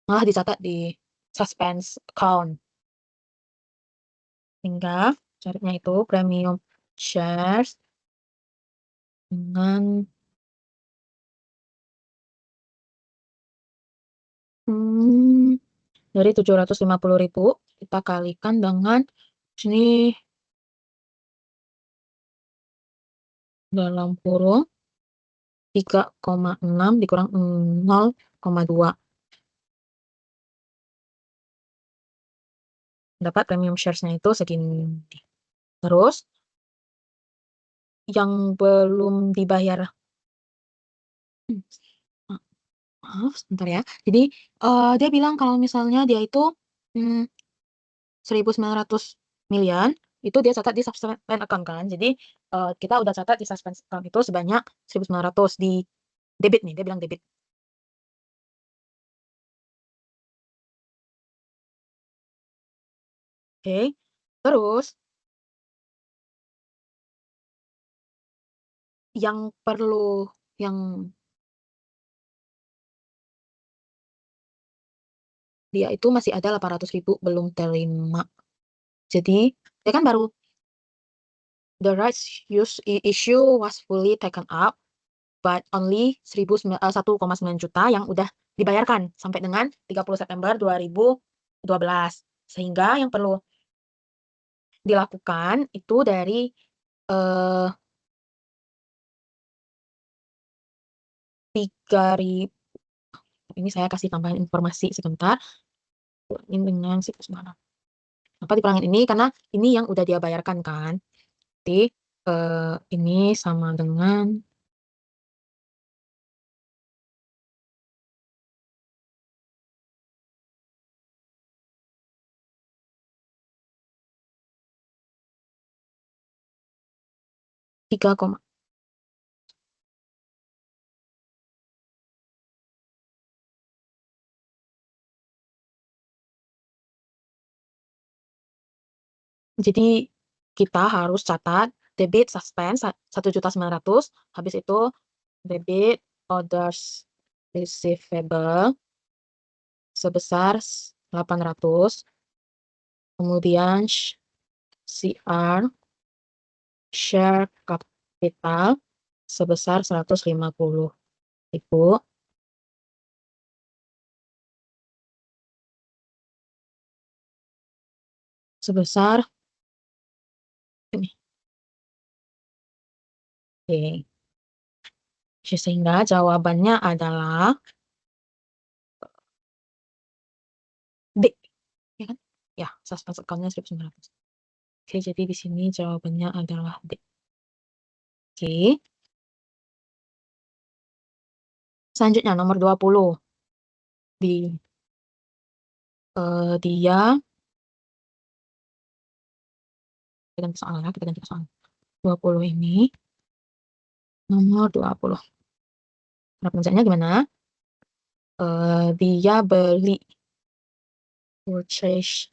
malah dicatat di suspense account. Sehingga carinya itu premium shares dengan dari 750.000 kita kalikan dengan sini dalam kurung 3,6 dikurang 0,2 dapat premium shares-nya itu segini. Terus yang belum dibayar, maaf sebentar ya. Jadi dia bilang kalau misalnya dia itu 1.900 miliar itu dia catat di suspense account kan. Jadi kita udah catat di suspense account itu sebanyak 1.900 di debit nih, dia bilang debit. Oke. Terus yang perlu yang dia itu masih ada 800.000 belum terima. Jadi dia kan baru the rights issue was fully taken up but only 1,9 juta yang udah dibayarkan sampai dengan 30 September 2012. Sehingga yang perlu dilakukan itu dari 3.000. Ini saya kasih tambahan informasi sebentar. Ini dengan situs mana? Apa dikurangin ini karena ini yang udah dia bayarkan kan. Jadi ini sama dengan 3, jadi kita harus catat debit suspense 1.900.000, habis itu debit orders receivable sebesar 800, kemudian CR share capital sebesar 150.000, sebesar ini. Oke. Sehingga jawabannya adalah D, ya kan? Ya, suspense account-nya 1.900. Oke, jadi di sini jawabannya adalah D. Oke. Selanjutnya nomor 20. Dia kita ganti soal ya, kita ganti soal. 20 ini nomor 20. Cara pengerjaannya gimana? Dia beli purchase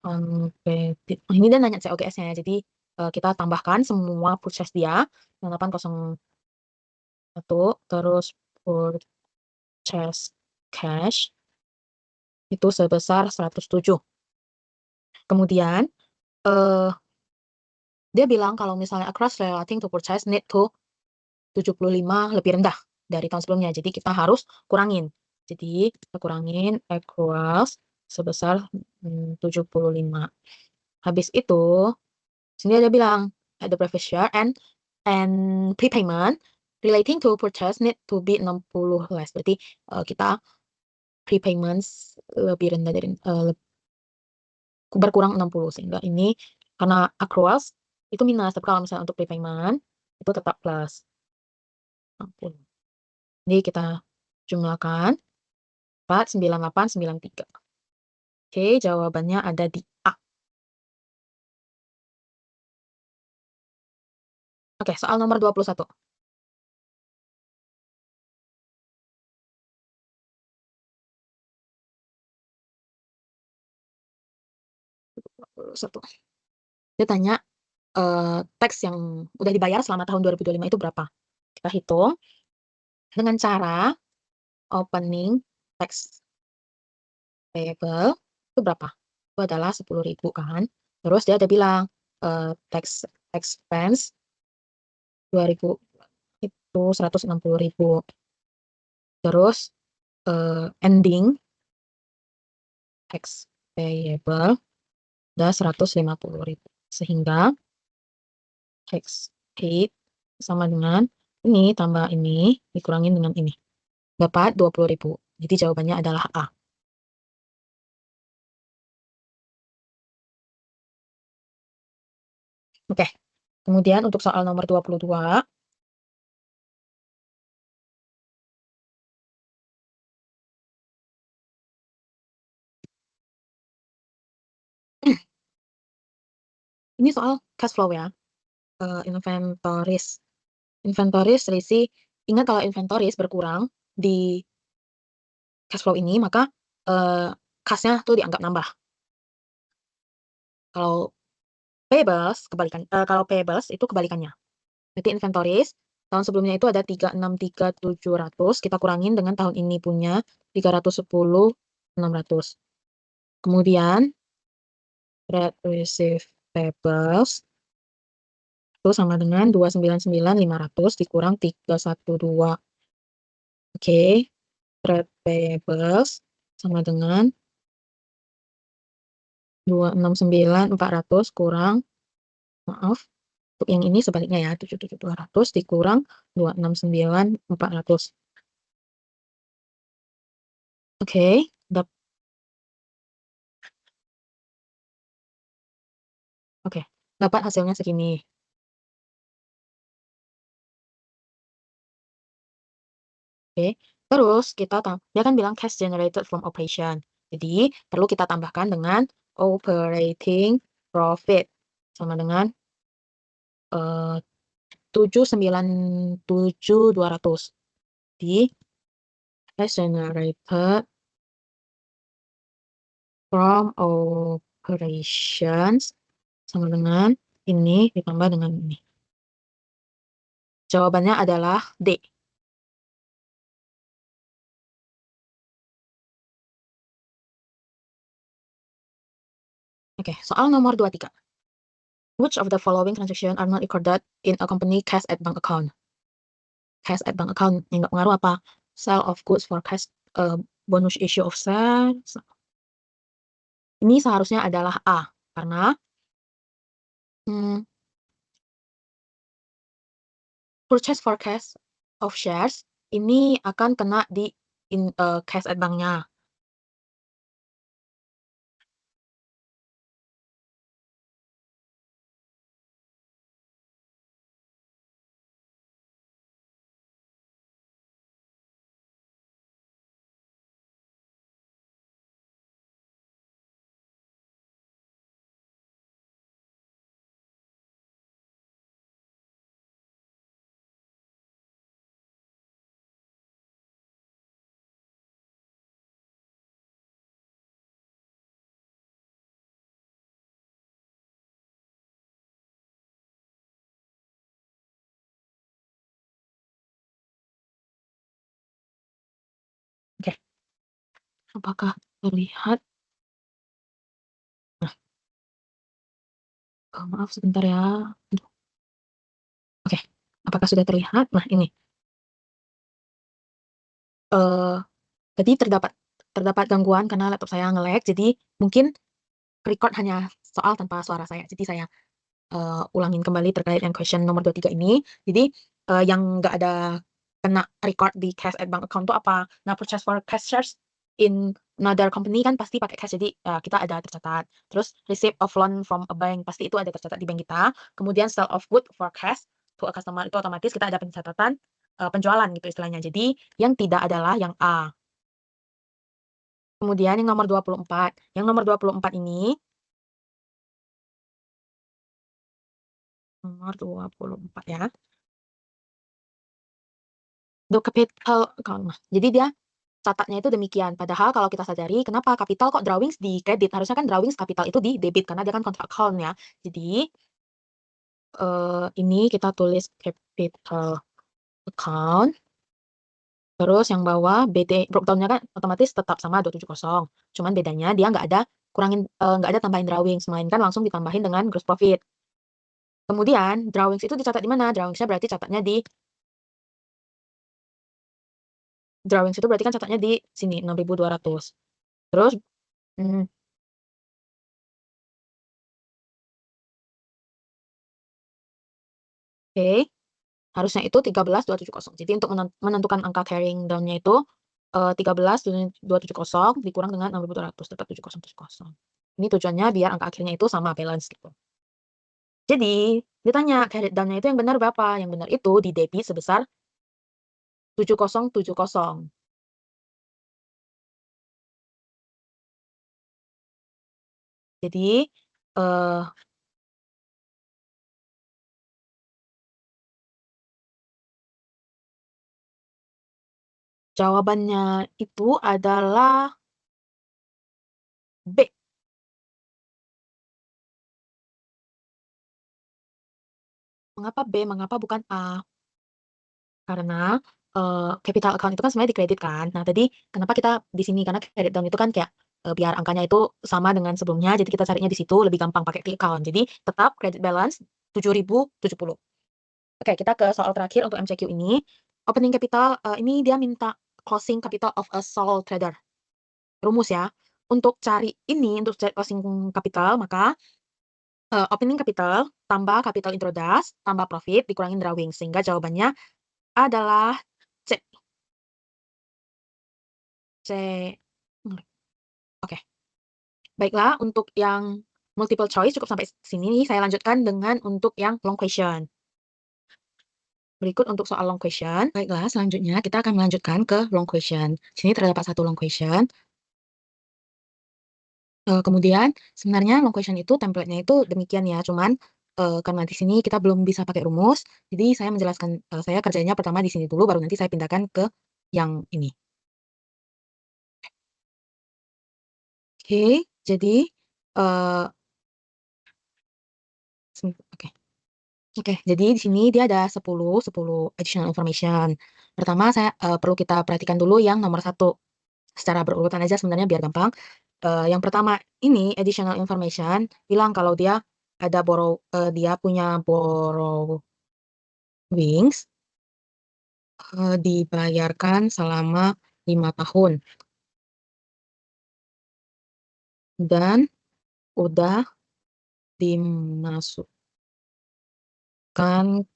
on credit. Ini dia nanya COGS-nya ya. Jadi kita tambahkan semua purchase dia 801, terus purchase cash itu sebesar 107. Kemudian dia bilang kalau misalnya across relating to purchase need to 75 lebih rendah dari tahun sebelumnya. Jadi kita harus kurangin. Jadi kita kurangin accruals sebesar 75. Habis itu sini ada bilang the previous year and prepayment relating to purchase need to be 60 less. Berarti kita prepayments lebih rendah dari berkurang 60, sehingga ini karena accruals itu minus, tapi kalau misalnya untuk prepayment itu tetap plus 60. Jadi kita jumlahkan 49893. Oke, jawabannya ada di A. Oke, soal nomor 21. Dia tanya teks yang udah dibayar selama tahun 2025 itu berapa? Kita hitung dengan cara opening tax payable itu berapa? Itu adalah 10.000 kan. Terus dia ada bilang tax expense 2.000 itu 160.000. Terus ending tax payable udah 150.000. Sehingga tax paid sama dengan ini tambah ini dikurangin dengan ini. Dapat 20.000. Jadi jawabannya adalah A. Oke. Kemudian untuk soal nomor 22. Ini soal cash flow ya. Inventories. Inventories risi. Ingat kalau inventories berkurang di cash flow ini, maka cash-nya tuh dianggap nambah. Kalau payables kalau payables itu kebalikannya. Berarti inventories tahun sebelumnya itu ada 363.700, kita kurangin dengan tahun ini punya 310.600. Kemudian trade receivables itu sama dengan 299.500 dikurang 312. Oke, trade payables sama dengan 269.400 kurang, maaf, untuk yang ini sebaliknya ya, 77.200 dikurang 269.400. Oke, dapat hasilnya segini. Oke, terus dia kan bilang cash generated from operation. Jadi perlu kita tambahkan dengan operating profit sama dengan 797.200 di as generated from operations sama dengan ini ditambah dengan ini. Jawabannya adalah D. Oke, soal nomor 23. Which of the following transactions are not recorded in a company cash at bank account? Cash at bank account yang nggak pengaruh apa? Sale of goods for cash, bonus issue of shares. Ini seharusnya adalah A, karena purchase for cash of shares ini akan kena di cash at banknya. Oke, apakah terlihat? Nah, maaf sebentar ya. Oke, apakah sudah terlihat? Nah, ini. Tadi terdapat gangguan karena laptop saya nge-lag, jadi mungkin record hanya soal tanpa suara saya. Jadi saya ulangin kembali terkait yang question nomor 23 ini. Jadi yang nggak ada kena record di cash at bank account itu apa? Nah, purchase for cash shares in another company kan pasti pakai cash, jadi kita ada tercatat. Terus receipt of loan from a bank pasti itu ada tercatat di bank kita. Kemudian sale of good for cash to a customer itu otomatis kita ada pencatatan penjualan gitu istilahnya. Jadi yang tidak adalah yang A. Kemudian yang nomor 24. Yang nomor 24 ini nomor 24 ya. The capital account. Nah, jadi dia catatnya itu demikian. Padahal kalau kita sadari kenapa capital kok drawings di kredit? Harusnya kan drawings capital itu di debit karena dia kan kontrak account ya. Jadi ini kita tulis capital account. Terus yang bawah BT breakdown-nya kan otomatis tetap sama 270. Cuman bedanya dia nggak ada kurangin nggak ada tambahin drawings, melainkan langsung ditambahin dengan gross profit. Kemudian drawings itu dicatat di mana? Drawings-nya berarti catatnya di drawings itu berarti kan catatnya di sini 6.200. Terus oke, harusnya itu 13.270. Jadi untuk menentukan angka carrying down-nya itu 13.270 dikurang dengan 6.200 tetap 7070. Ini tujuannya biar angka akhirnya itu sama balance gitu. Jadi ditanya carry down-nya itu yang benar berapa? Yang benar itu di debit sebesar 7070. Jadi jawabannya itu adalah B. Mengapa B? Mengapa bukan A? Karena capital account itu kan sebenarnya dikredit kan. Nah, tadi kenapa kita di sini? Karena credit down itu kan kayak biar angkanya itu sama dengan sebelumnya, jadi kita carinya di situ lebih gampang pakai key account. Jadi tetap credit balance 7.070. Oke, kita ke soal terakhir untuk MCQ ini. Opening capital, ini dia minta closing capital of a sole trader. Rumus ya. Untuk cari ini, untuk cari closing capital, maka opening capital tambah capital introduce tambah profit dikurangin drawing, sehingga jawabannya adalah C. C. Oke. Baiklah, untuk yang multiple choice cukup sampai sini. Saya lanjutkan dengan untuk yang long question. Berikut untuk soal long question. Baiklah, selanjutnya kita akan melanjutkan ke long question. Sini terdapat satu long question. Kemudian sebenarnya long question itu template-nya itu demikian ya, cuman karena di sini kita belum bisa pakai rumus, jadi saya menjelaskan, saya kerjanya pertama di sini dulu, baru nanti saya pindahkan ke yang ini. Oke, jadi, eee, oke. Oke, jadi di sini dia ada 10 additional information. Pertama perlu kita perhatikan dulu yang nomor satu, secara berurutan aja sebenarnya biar gampang. Yang pertama ini additional information bilang kalau dia punya borrowings, dibayarkan selama 5 tahun dan udah dimasukkan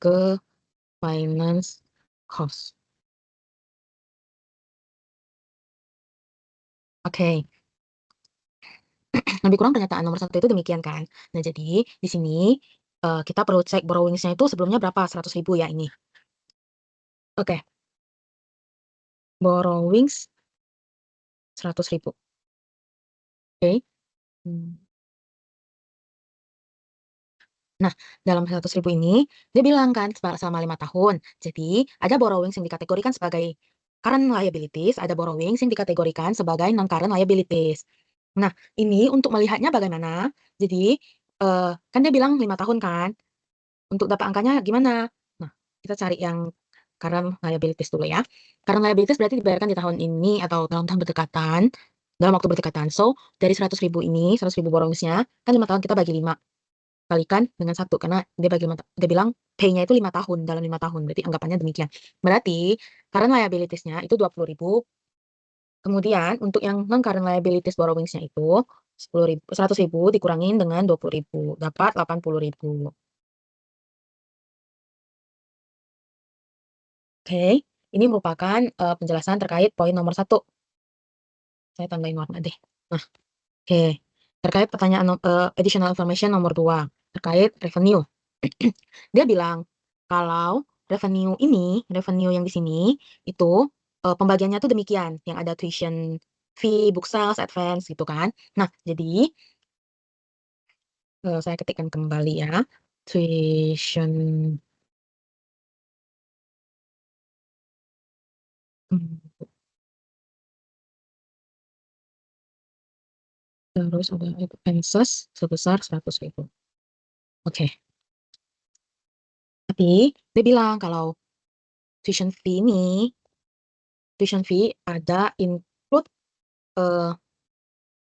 ke finance cost. Oke. Lebih kurang pernyataan nomor satu itu demikian kan. Nah jadi di sini, kita perlu cek borrowings-nya itu sebelumnya berapa, 100.000 ya ini. Oke, borrowings 100.000, oke. Mmm. Nah, dalam 100.000 ini, dia bilang kan selama 5 tahun. Jadi, ada borrowings yang dikategorikan sebagai current liabilities, ada borrowings yang dikategorikan sebagai non-current liabilities. Nah, ini untuk melihatnya bagaimana, jadi, kan dia bilang 5 tahun kan, untuk dapat angkanya gimana? Nah, kita cari yang current liabilities dulu ya. Current liabilities berarti dibayarkan di tahun ini atau dalam tahun berdekatan, dalam waktu berdekatan. So, dari 100.000 ini, 100.000 borrowingsnya, kan 5 tahun kita bagi 5, kalikan dengan 1 karena dia bilang pay-nya itu 5 tahun, dalam 5 tahun, berarti anggapannya demikian. Berarti current liabilities-nya itu 20.000, kemudian untuk yang non-current liabilities borrowingsnya itu 100.000 dikurangin dengan 20.000, dapat 80.000. Oke, ini merupakan, penjelasan terkait poin nomor satu. Saya tambahin warna deh. Nah, oke. Terkait pertanyaan additional information nomor 2 terkait revenue. Dia bilang, kalau revenue yang di sini, itu, pembagiannya tuh demikian, yang ada tuition fee, book sales, advance gitu kan. Nah, jadi, saya ketikkan kembali ya, tuition, mmm, terus ada expenses sebesar 100.000. Oke. Tapi dia bilang kalau tuition fee ada include, eee,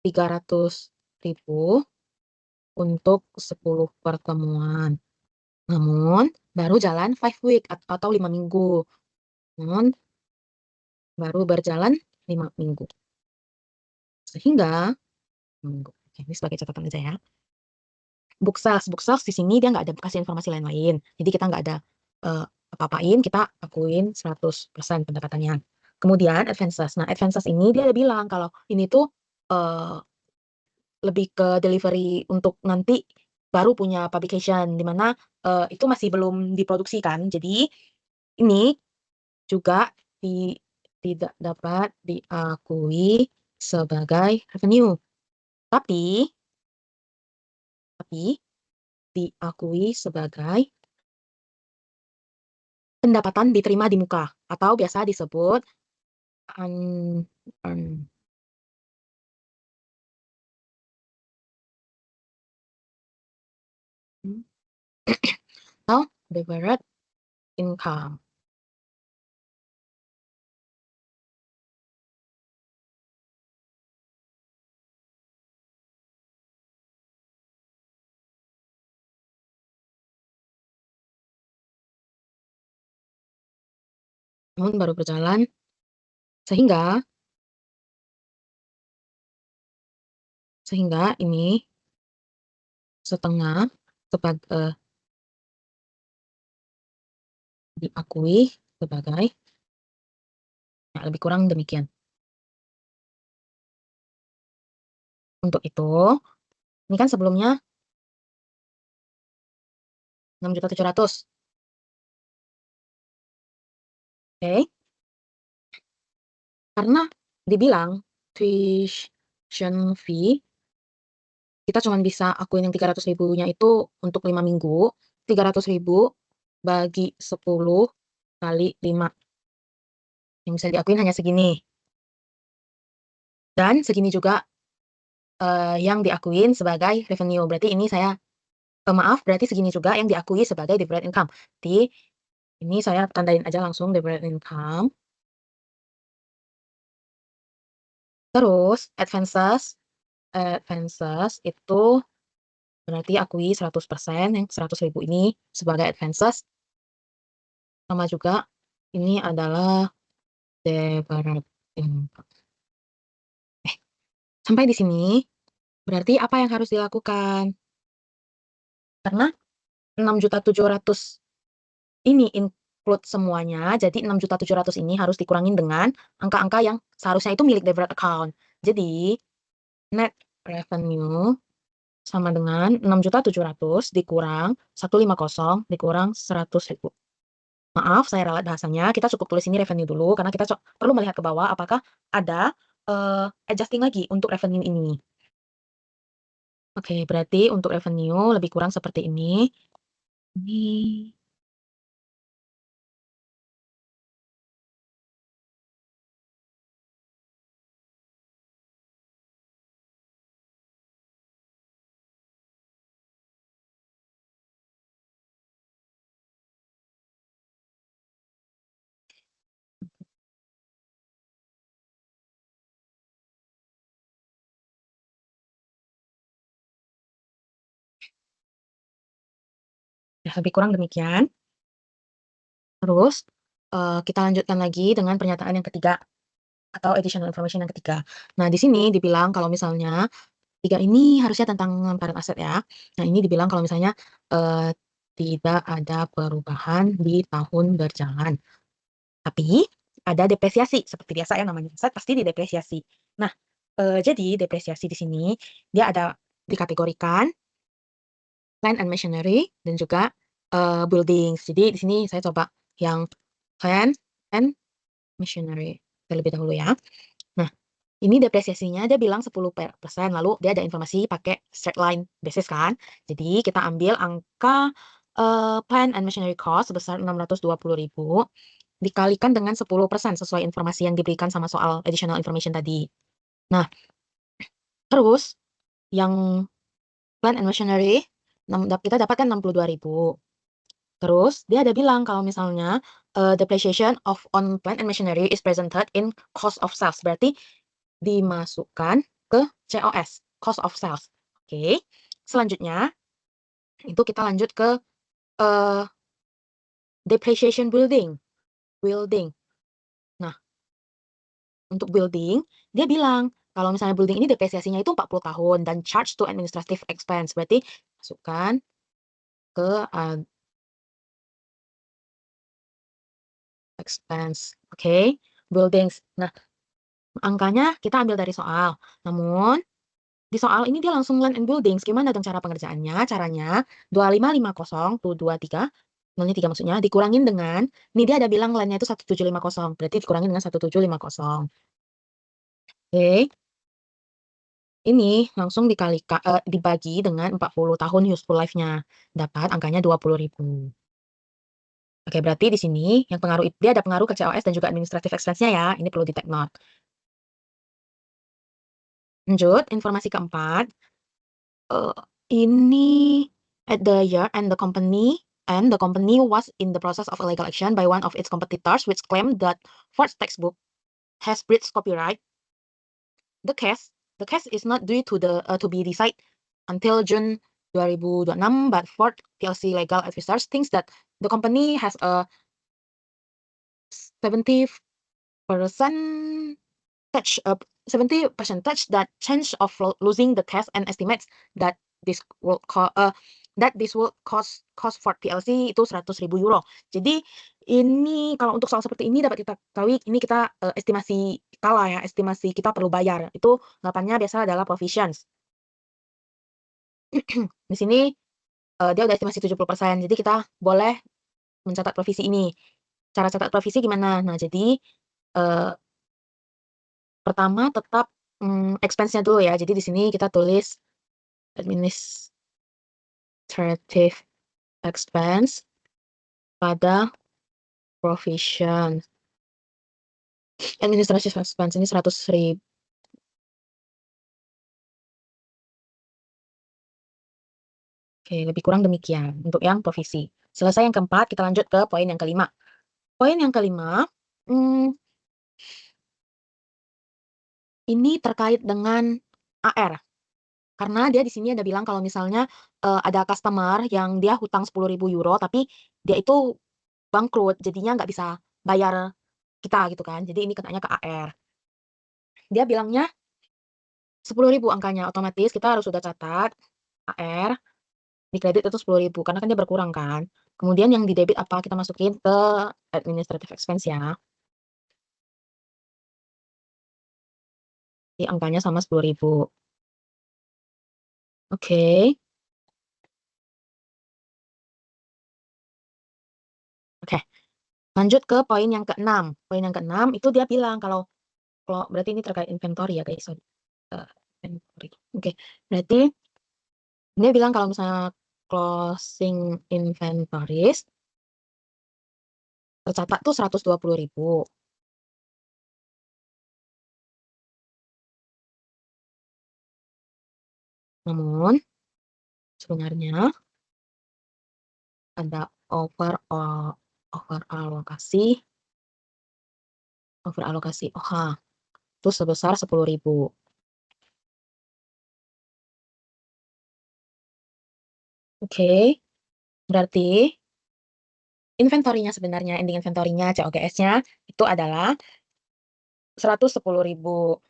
300.000 untuk 10 pertemuan. Namun baru jalan 5 week atau 5 minggu, namun baru berjalan 5 minggu. Sehingga minggu, oke ini sebagai catatan aja ya. Book sales di sini dia nggak ada kasih informasi lain-lain. Jadi kita nggak ada, eee, apa-apain, kita akuin 100% pendapatannya. Kemudian advances. Nah, advances ini dia bilang kalau ini tuh, eee, lebih ke delivery untuk nanti baru punya publication, di mana, itu masih belum diproduksi kan. Jadi ini juga tidak dapat diakui sebagai revenue, tapi diakui sebagai pendapatan diterima di muka atau biasa disebut unearned, atau deferred income. Namun baru berjalan sehingga sehingga ini setengah diakui sebagai, ya lebih kurang demikian. Untuk itu, ini kan sebelumnya 6.700.000, oke, karena dibilang tuition fee kita cuman bisa akuin yang 300.000-nya itu untuk 5 minggu, 300.000 bagi 10 kali 5, yang bisa diakuin hanya segini. Dan segini juga, yang diakuin sebagai revenue. Berarti ini saya maaf, berarti segini juga yang diakui sebagai deferred income. Jadi, ini saya tandain aja langsung deferred income. Terus advances itu berarti akui 100% yang 100.000 ini sebagai advances, sama juga ini adalah deferred income. Sampai di sini, berarti apa yang harus dilakukan? Karena 6.700.000 ini include semuanya, jadi 6.700.000 ini harus dikurangin dengan angka-angka yang seharusnya itu milik deferred account. Jadi, net revenue sama dengan 6.700.000 dikurang 150 dikurang 100.000. Maaf, saya ralat bahasanya, kita cukup tulis ini revenue dulu, karena kita perlu melihat ke bawah apakah ada adjusting lagi untuk revenue ini. Oke, berarti untuk revenue lebih kurang seperti ini. Ini ya lebih kurang demikian. Terus, kita lanjutkan lagi dengan pernyataan yang ketiga, atau additional information yang ketiga. Nah, di sini dibilang kalau misalnya 3 ini harusnya tentang current asset ya. Nah, ini dibilang kalau misalnya, tidak ada perubahan di tahun berjalan. Tapi ada depresiasi, seperti biasa ya namanya aset pasti didepresiasi. Nah, jadi depresiasi di sini dia ada dikategorikan plant and machinery dan juga, buildings. Jadi di sini saya coba yang plant and machinery terlebih dahulu ya. Nah, ini depresiasinya dia bilang 10%, lalu dia ada informasi pakai straight line basis kan. Jadi kita ambil angka, plant and machinery cost sebesar 620.000 dikalikan dengan 10% sesuai informasi yang diberikan sama soal additional information tadi. Nah, terus yang plant and machinery kita dapatkan 62.000. Terus dia ada bilang kalau misalnya, depreciation of on plant and machinery is presented in cost of sales, berarti dimasukkan ke COS, cost of sales. Oke, selanjutnya itu kita lanjut ke, eee, depreciation building. Nah, untuk building, dia bilang kalau misalnya building ini depresiasinya itu 40 tahun dan charge to administrative expense, berarti masukkan ke expense, oke, buildings. Nah, angkanya kita ambil dari soal, namun di soal ini dia langsung land and buildings, gimana dong cara pengerjaannya? Caranya 2550 tuh 23, nolnya 3 maksudnya, dikurangin dengan ini dia ada bilang land-nya itu 1750, berarti dikurangin dengan 1750. Oke. Ini langsung dibagi dengan 40 tahun useful life-nya, dapat angkanya 20.000. Oke, berarti di sini yang pengaruh dia ada pengaruh ke COS dan juga administrative expense-nya ya, ini perlu di-take note. Lanjut, informasi keempat, eee, ini at the year and the company was in the process of a legal action by one of its competitors which claimed that Ford's textbook has breached copyright. The case is not due to be decided until June 2026, but Ford PLC legal advisors thinks that the company has a 70% touch 70% that chance of losing the case and estimates that this will cost Ford PLC itu 100.000 euro. Jadi ini kalau untuk soal seperti ini dapat kita ketahui ini kita, estimasi skala ya, estimasi kita perlu bayar. Itu anggapannya biasa adalah provisions. Di sini, dia udah estimasi 70%, jadi kita boleh mencatat provisi ini. Cara catat provisi gimana? Nah, jadi, eee, pertama tetap, expense-nya dulu ya. Jadi di sini kita tulis administrative expense pada provision. Administrative expense ini 100.000. Oke, lebih kurang demikian untuk yang provisi. Selesai yang keempat, kita lanjut ke poin yang kelima. Poin yang kelima, ini terkait dengan AR. Karena dia di sini ada bilang kalau misalnya ada customer yang dia hutang 10.000 euro, tapi dia itu bangkrut, jadinya nggak bisa bayar kita gitu kan. Jadi ini kenanya ke AR. Dia bilangnya 10.000 angkanya, otomatis kita harus sudah catat AR di kredit itu 10.000 karena kan dia berkurang kan. Kemudian yang di debit apa kita masukin ke administrative expense ya. Di angkanya sama 10.000. Oke. Oke. Lanjut ke poin yang keenam. Poin yang keenam itu dia bilang kalau berarti ini terkait inventory ya guys. Sorry. Inventory. Oke. Berarti dia bilang kalau misalnya closing inventories tercatat tuh 120.000. Namun sebenarnya ada overalokasi OH itu sebesar 10.000. Oke. Berarti inventorinya sebenarnya ending inventorinya COGS-nya itu adalah 110.000.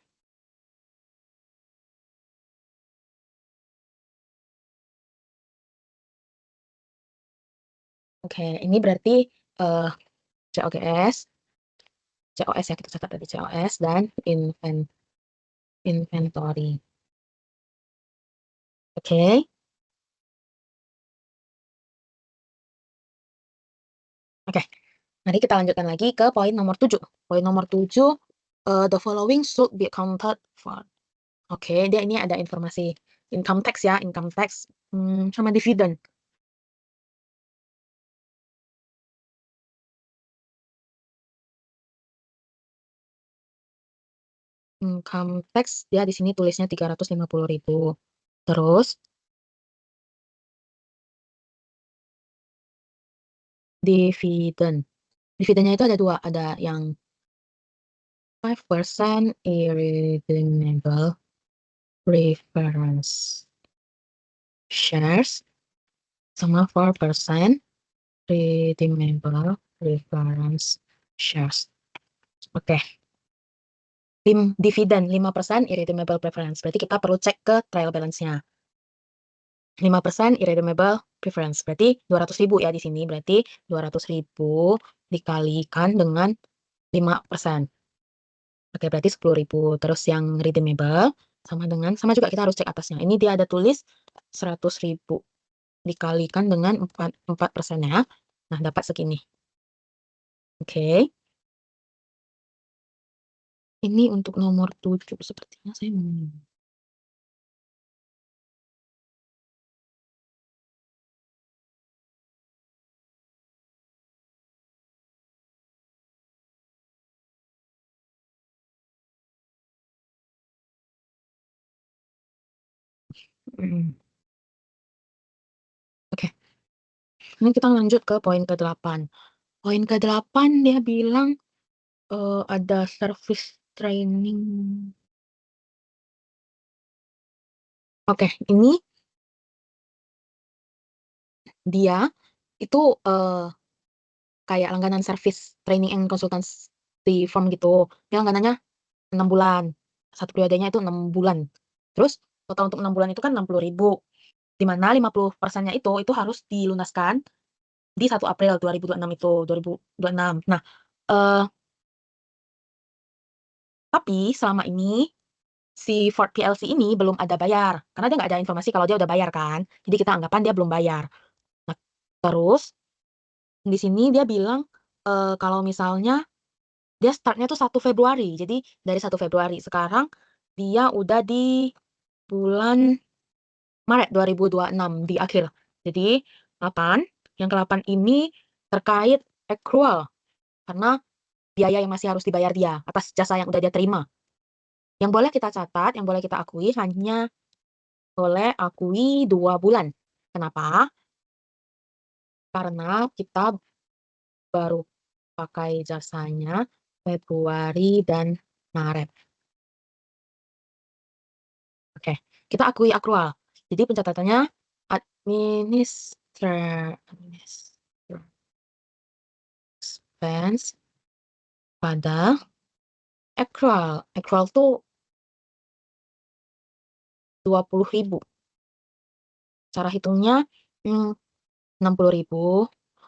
Oke, ini berarti COGS ya kita catat tadi COS dan inventory. Oke. Oke. Mari kita lanjutkan lagi ke poin nomor 7. Poin nomor 7, the following should be accounted for. Oke, dia ini ada informasi income tax ya, income tax sama dividen. Income tax dia di sini tulisnya 350.000. Terus dividen. Dividennya itu ada dua, ada yang 5% irredeemable preference shares sama 4% redeemable preference shares. Oke. Dividen 5% irredeemable preference. Berarti kita perlu cek ke trial balance-nya. 5% irredeemable preference. Berarti 200.000 ya di sini. Berarti 200.000 dikalikan dengan 5%. Oke, berarti 10.000. Terus yang redeemable sama juga kita harus cek atasnya. Ini dia ada tulis 100.000 dikalikan dengan 4%-nya. Nah, dapat segini. Oke. Ini untuk nomor 7 sepertinya saya mau Oke. Ini kita lanjut ke poin ke-8. Poin ke-8 dia bilang ada service training. Oke, ini dia itu kayak langganan service training and consultancy firm gitu. Dia langganannya 6 bulan. Satu periodenya itu 6 bulan. Terus total untuk 6 bulan itu kan 60.000. Di mana 50%-nya itu harus dilunaskan di 1 April 2026 itu, 2026. Nah, tapi selama ini si Ford PLC ini belum ada bayar, karena dia nggak ada informasi kalau dia udah bayar kan. Jadi kita anggapan dia belum bayar. Nah, terus di sini dia bilang kalau misalnya dia startnya tuh 1 Februari. Jadi dari 1 Februari sekarang dia udah di bulan Maret 2026 di akhir. Jadi 8, yang ke-8 ini terkait accrual karena biaya yang masih harus dibayar dia atas jasa yang udah dia terima. Yang boleh kita catat, yang boleh kita akui hanya boleh akui 2 bulan. Kenapa? Karena kita baru pakai jasanya Februari dan Maret. Oke, kita akui accrual. Jadi pencatatannya administrative expense pada accrual. Accrual tuh 20.000. Cara hitungnya 60.000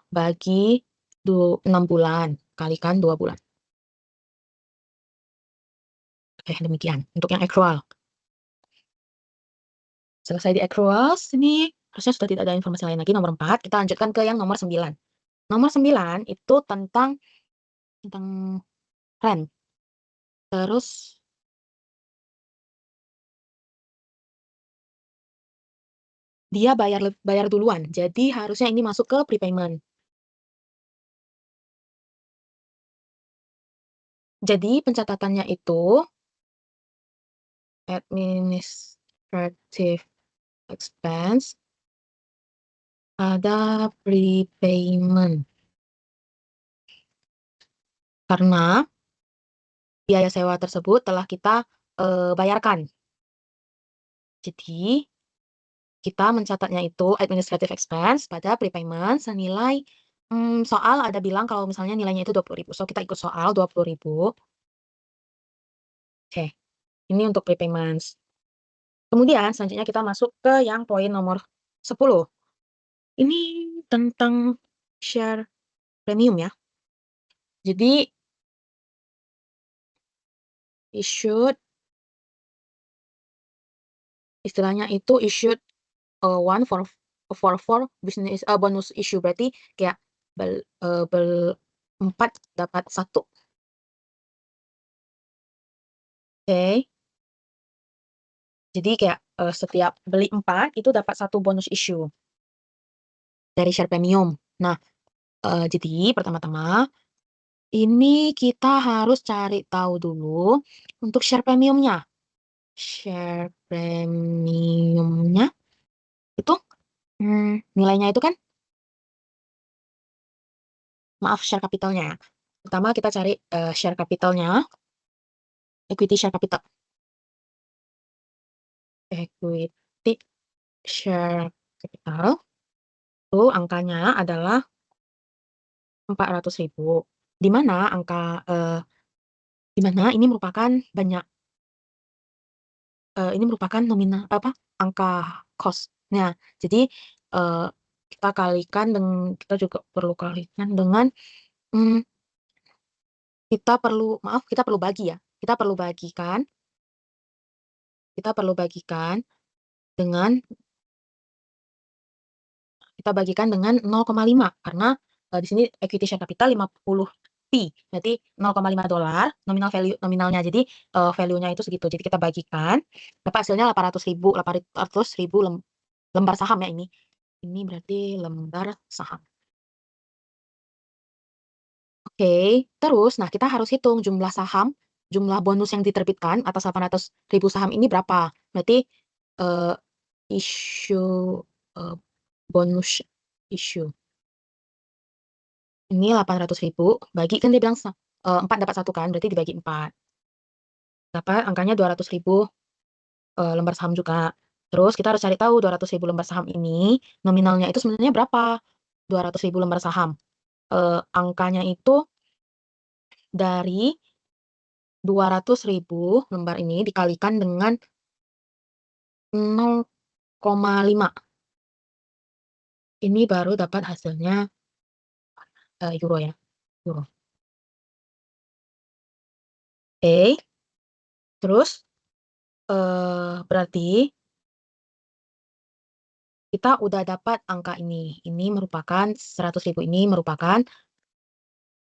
bagi 6 bulan kalikan 2 bulan. Oke, demikian untuk yang accrual. Selesai di accruals, ini harusnya sudah tidak ada informasi lain lagi. Nomor 4, kita lanjutkan ke yang nomor 9. Nomor 9 itu tentang rent. Terus dia bayar duluan. Jadi harusnya ini masuk ke prepayment. Jadi pencatatannya itu administrative expense ada prepayment. Karena biaya sewa tersebut telah kita bayarkan. Jadi kita mencatatnya itu administrative expense pada prepayment senilai soal ada bilang kalau misalnya nilainya itu 20.000. So kita ikut soal 20.000. Oke, ini untuk prepayments. Kemudian selanjutnya kita masuk ke yang poin nomor 10. Ini tentang share premium ya. Jadi issued istilahnya itu issued one for business bonus issue, berarti kayak 4 dapat 1. Oke. Jadi kayak setiap beli 4 itu dapat 1 bonus issue dari share premium. Nah, jadi pertama-tama ini kita harus cari tahu dulu untuk share premiumnya. Share premiumnya itu nilainya itu kan, maaf, share capitalnya. Pertama kita cari share capitalnya, equity share capital. Equity share capital itu angkanya adalah 400.000. Di mana di mana ini merupakan ini merupakan nominal angka cost-nya. Jadi kita kalikan kita juga perlu kalikan dengan kita perlu bagi ya. Kita perlu bagikan dengan 0,5 karena di sini equity share capital 50p, berarti $0,5 nominalnya. Jadi value-nya itu segitu. Jadi kita bagikan, dapat hasilnya 800.000 lembar saham ya ini. Ini berarti lembar saham. Oke, terus nah kita harus hitung jumlah bonus yang diterbitkan atas 800.000 saham ini berapa. Berarti issue bonus issue ini 800.000 bagi, kan dia bilang 4 dapat 1 kan, berarti dibagi 4. Dapat angkanya 200.000 lembar saham juga. Terus kita harus cari tahu 200.000 lembar saham ini nominalnya itu sebenarnya berapa? 200.000 lembar saham. Angkanya itu dari 200.000 lembar ini dikalikan dengan 0,5. Ini baru dapat hasilnya euro ya, euro. Oke. Terus berarti kita udah dapat angka ini. Ini merupakan 100.000 ini merupakan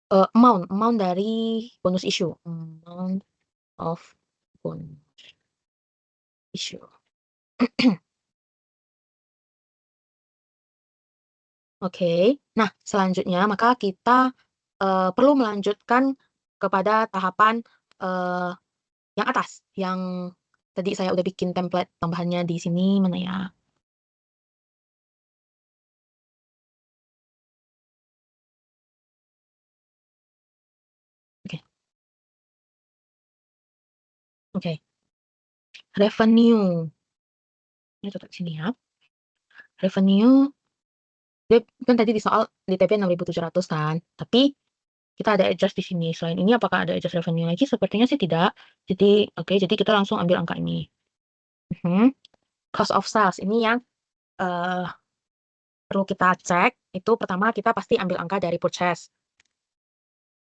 amount dari bonus issue. Amount of bonus issue. Oke. Nah, selanjutnya maka kita, perlu melanjutkan kepada tahapan, eee, yang atas, yang tadi saya udah bikin template tambahannya di sini, mana ya? Oke oke. Revenue, ini taruh di sini ya. Revenue, dia kan tadi di soal di TP 6.700 kan, tapi kita ada adjust di sini. Selain ini apakah ada adjust revenue lagi? Sepertinya sih tidak. Jadi oke, jadi kita langsung ambil angka ini. Mhm. Cost of sales ini yang, eee, perlu kita cek, itu pertama kita pasti ambil angka dari purchase,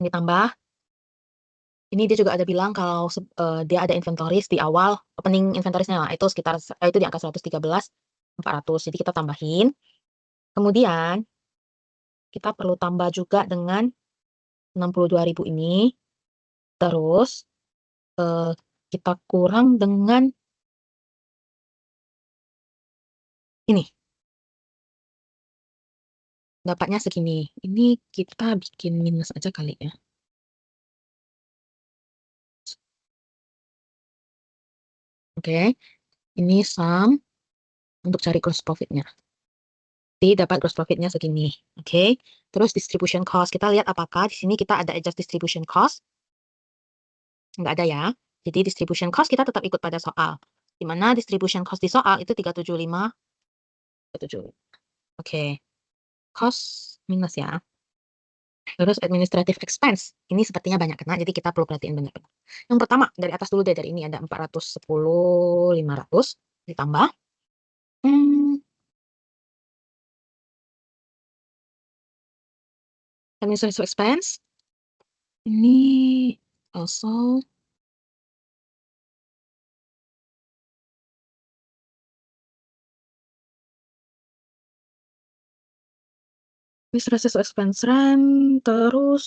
ditambah ini dia juga ada bilang kalau dia ada inventories di awal, opening inventoriesnya lah, itu sekitar itu di angka 113.400, jadi kita tambahin. Kemudian kita perlu tambah juga dengan 62.000 ini, terus, eee, kita kurang dengan ini, dapatnya segini. Ini kita bikin minus aja kali ya. Oke, ini sum untuk cari gross profit-nya. Jadi dapat gross profit-nya segini, oke. Terus distribution cost, kita lihat apakah di sini kita ada adjust distribution cost? Nggak ada ya. Jadi distribution cost kita tetap ikut pada soal, di mana distribution cost di soal itu 375,7. Oke, cost minus ya. Terus administrative expense, ini sepertinya banyak kena, jadi kita perlu perhatiin benar-benar. Yang pertama, dari atas dulu deh, dari ini ada 410.500 ditambah, mmm, administrative expense, ini also administrative expense rent, terus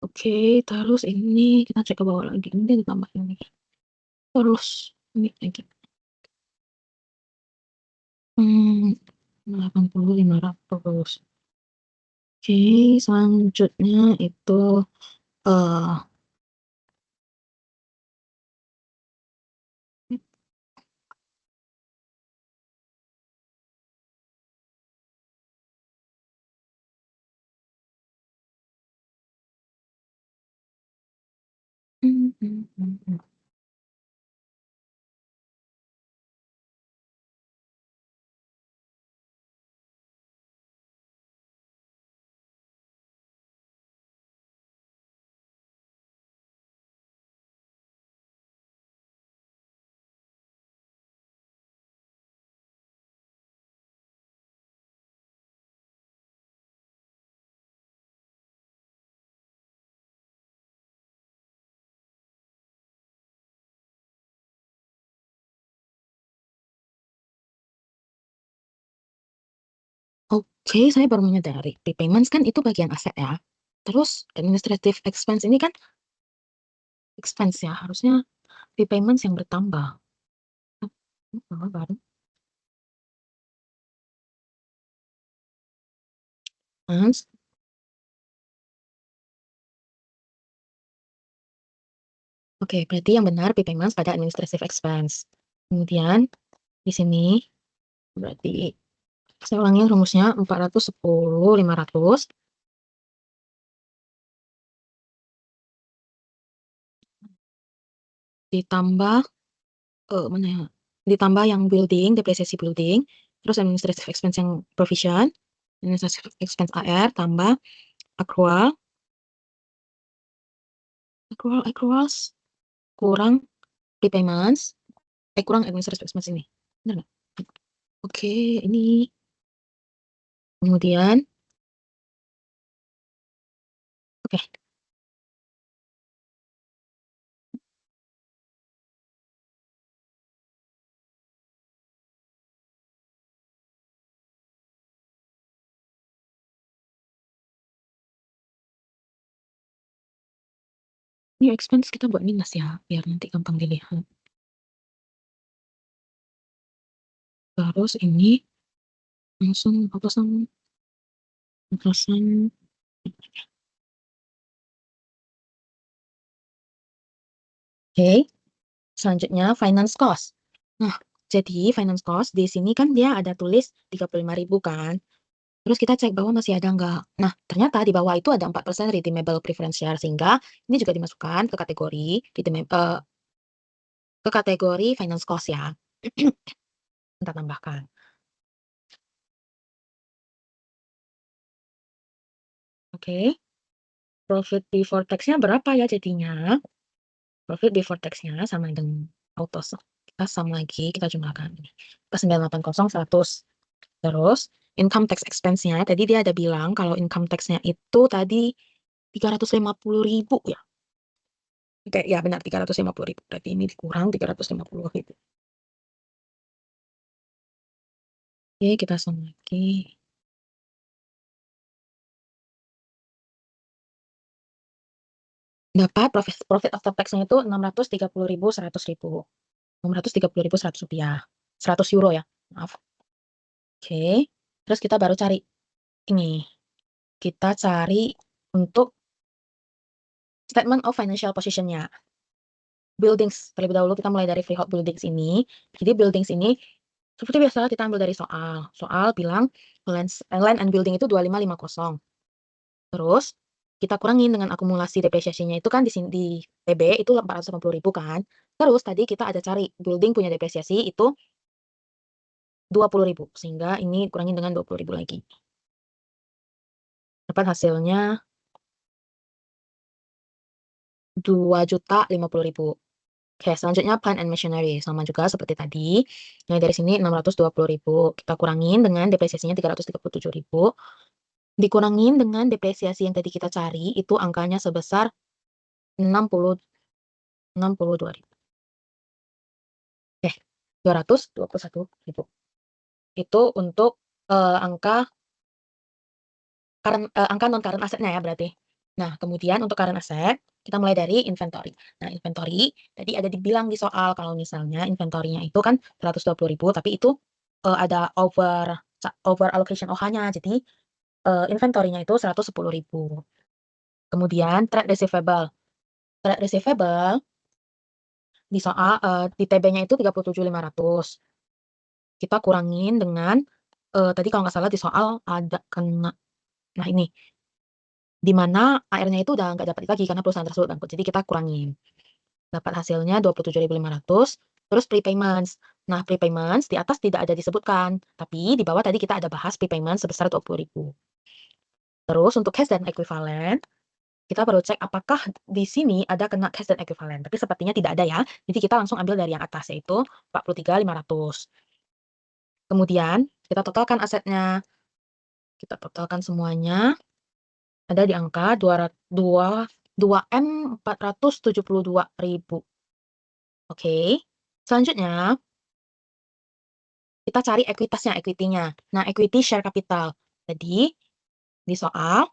oke, terus ini kita cek ke bawah lagi, ini ditambah ini, terus ini lagi, 80.500. Oke, selanjutnya itu, eee, mmm, mhm mhm. Oke, saya baru menyadari, prepayments kan itu bagian aset ya. Terus administrative expense ini kan expense ya, harusnya prepayments yang bertambah. Baru. Mas, oke, berarti yang benar prepayments pada administrative expense. Kemudian di sini berarti saya ulangi rumusnya 410.500 ditambah, mana ya, ditambah yang building, depresiasi building, terus administrative expense yang provision, administrative expense AR, tambah accrual, accruals, kurang prepayments, kurang administrative expense ini, bener nggak? Oke, ini kemudian oke, ini expense kita buat minus ya, biar nanti gampang dilihat. Terus ini langsung atasan. Oke, selanjutnya finance cost. Nah, jadi finance cost di sini kan dia ada tulis 35.000 kan. Terus kita cek bawah masih ada nggak. Nah, ternyata di bawah itu ada 4% redeemable preference share sehingga ini juga dimasukkan ke kategori ke kategori finance cost ya. Kita tambahkan. Oke. Profit before tax-nya berapa ya jadinya? Profit before tax-nya sama dengan kita sama lagi, kita jumlahkan ini. Ke 980 100. Terus income tax expense-nya tadi dia ada bilang kalau income tax-nya itu tadi 350.000 ya. Oke, ya benar 350.000. Berarti ini dikurang 350.000. Oke, kita sama lagi. Dapat profit after tax-nya itu 630.100 ribu. 630.100 rupiah. 100 euro ya. Maaf. Oke. Terus kita baru cari ini. Kita cari untuk statement of financial position-nya. Buildings. Terlebih dahulu kita mulai dari freehold buildings ini. Jadi buildings ini seperti biasa kita ambil dari soal. Soal bilang land and building itu 2550. Terus kita kurangin dengan akumulasi depresiasinya itu kan di sini di PB itu 480.000 kan. Terus tadi kita ada cari building punya depresiasi itu 20.000 sehingga ini kurangin dengan 20.000 lagi. Dapat hasilnya 2.050.000. Oke, selanjutnya plant and machinery sama juga seperti tadi. Nah, dari sini 620.000 kita kurangin dengan depresiasinya 337.000. Dikurangin dengan depresiasi yang tadi kita cari itu angkanya sebesar 62.000. Eh, 221.000. Itu untuk angka non current assetnya ya berarti. Nah, kemudian untuk current asset, kita mulai dari inventory. Nah, inventory tadi ada dibilang di soal kalau misalnya inventory-nya itu kan 120.000 tapi itu ada over allocation OH-nya. Jadi inventory-nya itu 110.000. Kemudian trade receivable. Trade receivable di soal di TB-nya itu 37.500. Kita kurangin dengan tadi kalau nggak salah di soal ada kena. Nah, ini di mana AR-nya itu udah nggak dapat lagi karena perusahaan tersebut bangkrut. Jadi kita kurangin. Dapat hasilnya 27.500. Terus prepayments. Nah, prepayments di atas tidak ada disebutkan, tapi di bawah tadi kita ada bahas prepayment sebesar 20.000. Terus untuk cash dan equivalent, kita perlu cek apakah di sini ada kena cash dan equivalent. Tapi sepertinya tidak ada ya. Jadi kita langsung ambil dari yang atas yaitu 43.500. Kemudian kita totalkan asetnya. Kita totalkan semuanya. Ada di angka 2M472.000. Oke. Selanjutnya kita cari ekuitasnya, equity-nya. Nah, equity share capital. Jadi di soal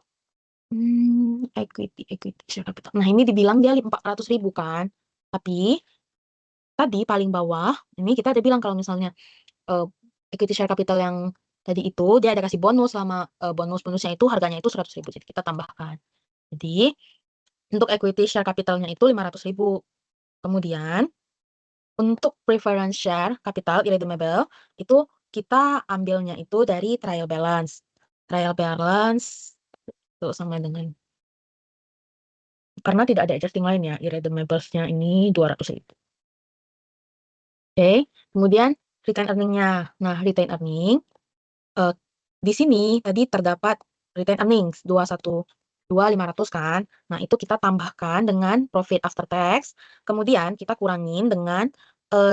equity share capital. Nah, ini dibilang dia 400.000 kan. Tapi tadi paling bawah ini kita ada bilang kalau misalnya equity share capital yang tadi itu dia ada kasih bonus selama bonusnya itu harganya itu 100.000. Jadi kita tambahkan. Jadi untuk equity share capitalnya itu 500.000. Kemudian untuk preference share capital irredeemable itu kita ambilnya itu dari trial balance. Trial balance itu sama dengan karena tidak ada adjusting lain ya, irredeemables-nya ini 200.000. Oke, kemudian retained earning-nya. Nah, retained earning di sini tadi terdapat retained earnings 2.500 kan. Nah, itu kita tambahkan dengan profit after tax. Kemudian kita kurangin dengan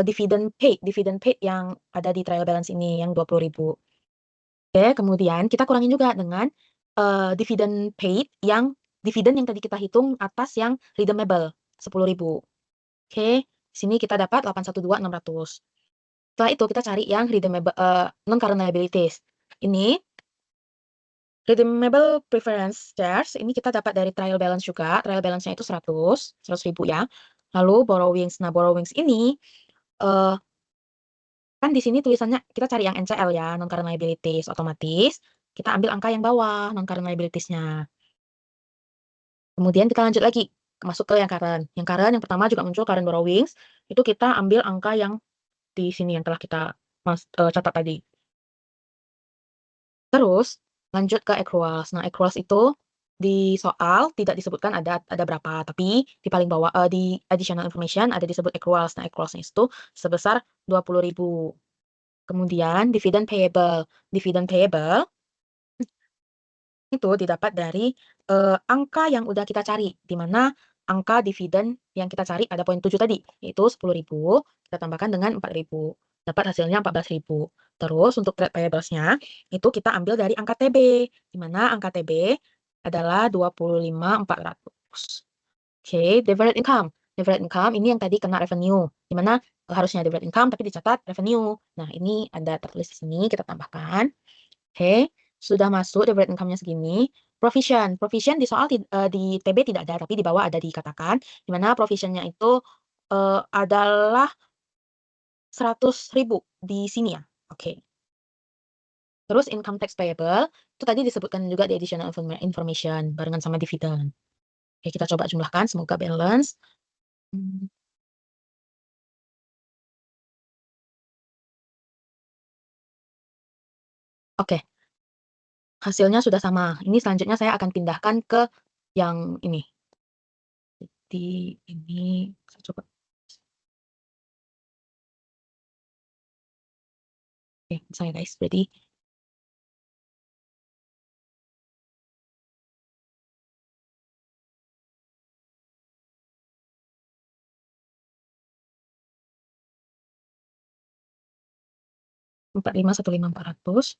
dividend paid. Dividend paid yang ada di trial balance ini yang 20.000. Oke, kemudian kita kurangin juga dengan dividend paid yang dividen yang tadi kita hitung atas yang redeemable 10.000. Oke, sini kita dapat 812.600. Setelah itu kita cari yang redeemable non current liabilities. Ini redeemable preference shares ini kita dapat dari trial balance juga. Trial balance-nya itu 100.000 ya. Lalu borrowings. Nah, borrowings ini kan di sini tulisannya kita cari yang NCL ya, non-current liabilities, otomatis kita ambil angka yang bawah, non-current liabilities-nya. Kemudian kita lanjut lagi, masuk ke yang current. Yang current yang pertama juga muncul current borrowings, itu kita ambil angka yang di sini yang telah kita catat tadi. Terus lanjut ke accruals. Nah, accruals itu di soal tidak disebutkan ada berapa, tapi di paling bawah di additional information ada disebut accruals. Nah, accruals itu sebesar 20.000. Kemudian dividen payable. Dividen payable itu didapat dari angka yang udah kita cari, di mana angka dividen yang kita cari ada poin 7 tadi, yaitu 10.000, kita tambahkan dengan 4.000, dapat hasilnya 14.000. Terus untuk trade payables-nya, itu kita ambil dari angka TB, di mana angka TB adalah 25.400. Oke, deferred income. Deferred income ini yang tadi kena revenue, di mana harusnya deferred income tapi dicatat revenue. Nah, ini ada tertulis di sini, kita tambahkan. Oke, sudah masuk deferred income-nya segini. Provision. Provision di soal di TB tidak ada, tapi di bawah ada dikatakan, di mana provision-nya itu adalah 100.000 di sini ya. Oke. Terus income tax payable, itu tadi disebutkan juga di additional information, barengan sama dividen. Oke, kita coba jumlahkan, semoga balance. Oke, hasilnya sudah sama. Ini selanjutnya saya akan pindahkan ke yang ini. Di ini, saya coba. Oke, saya guys, berarti 45.15400.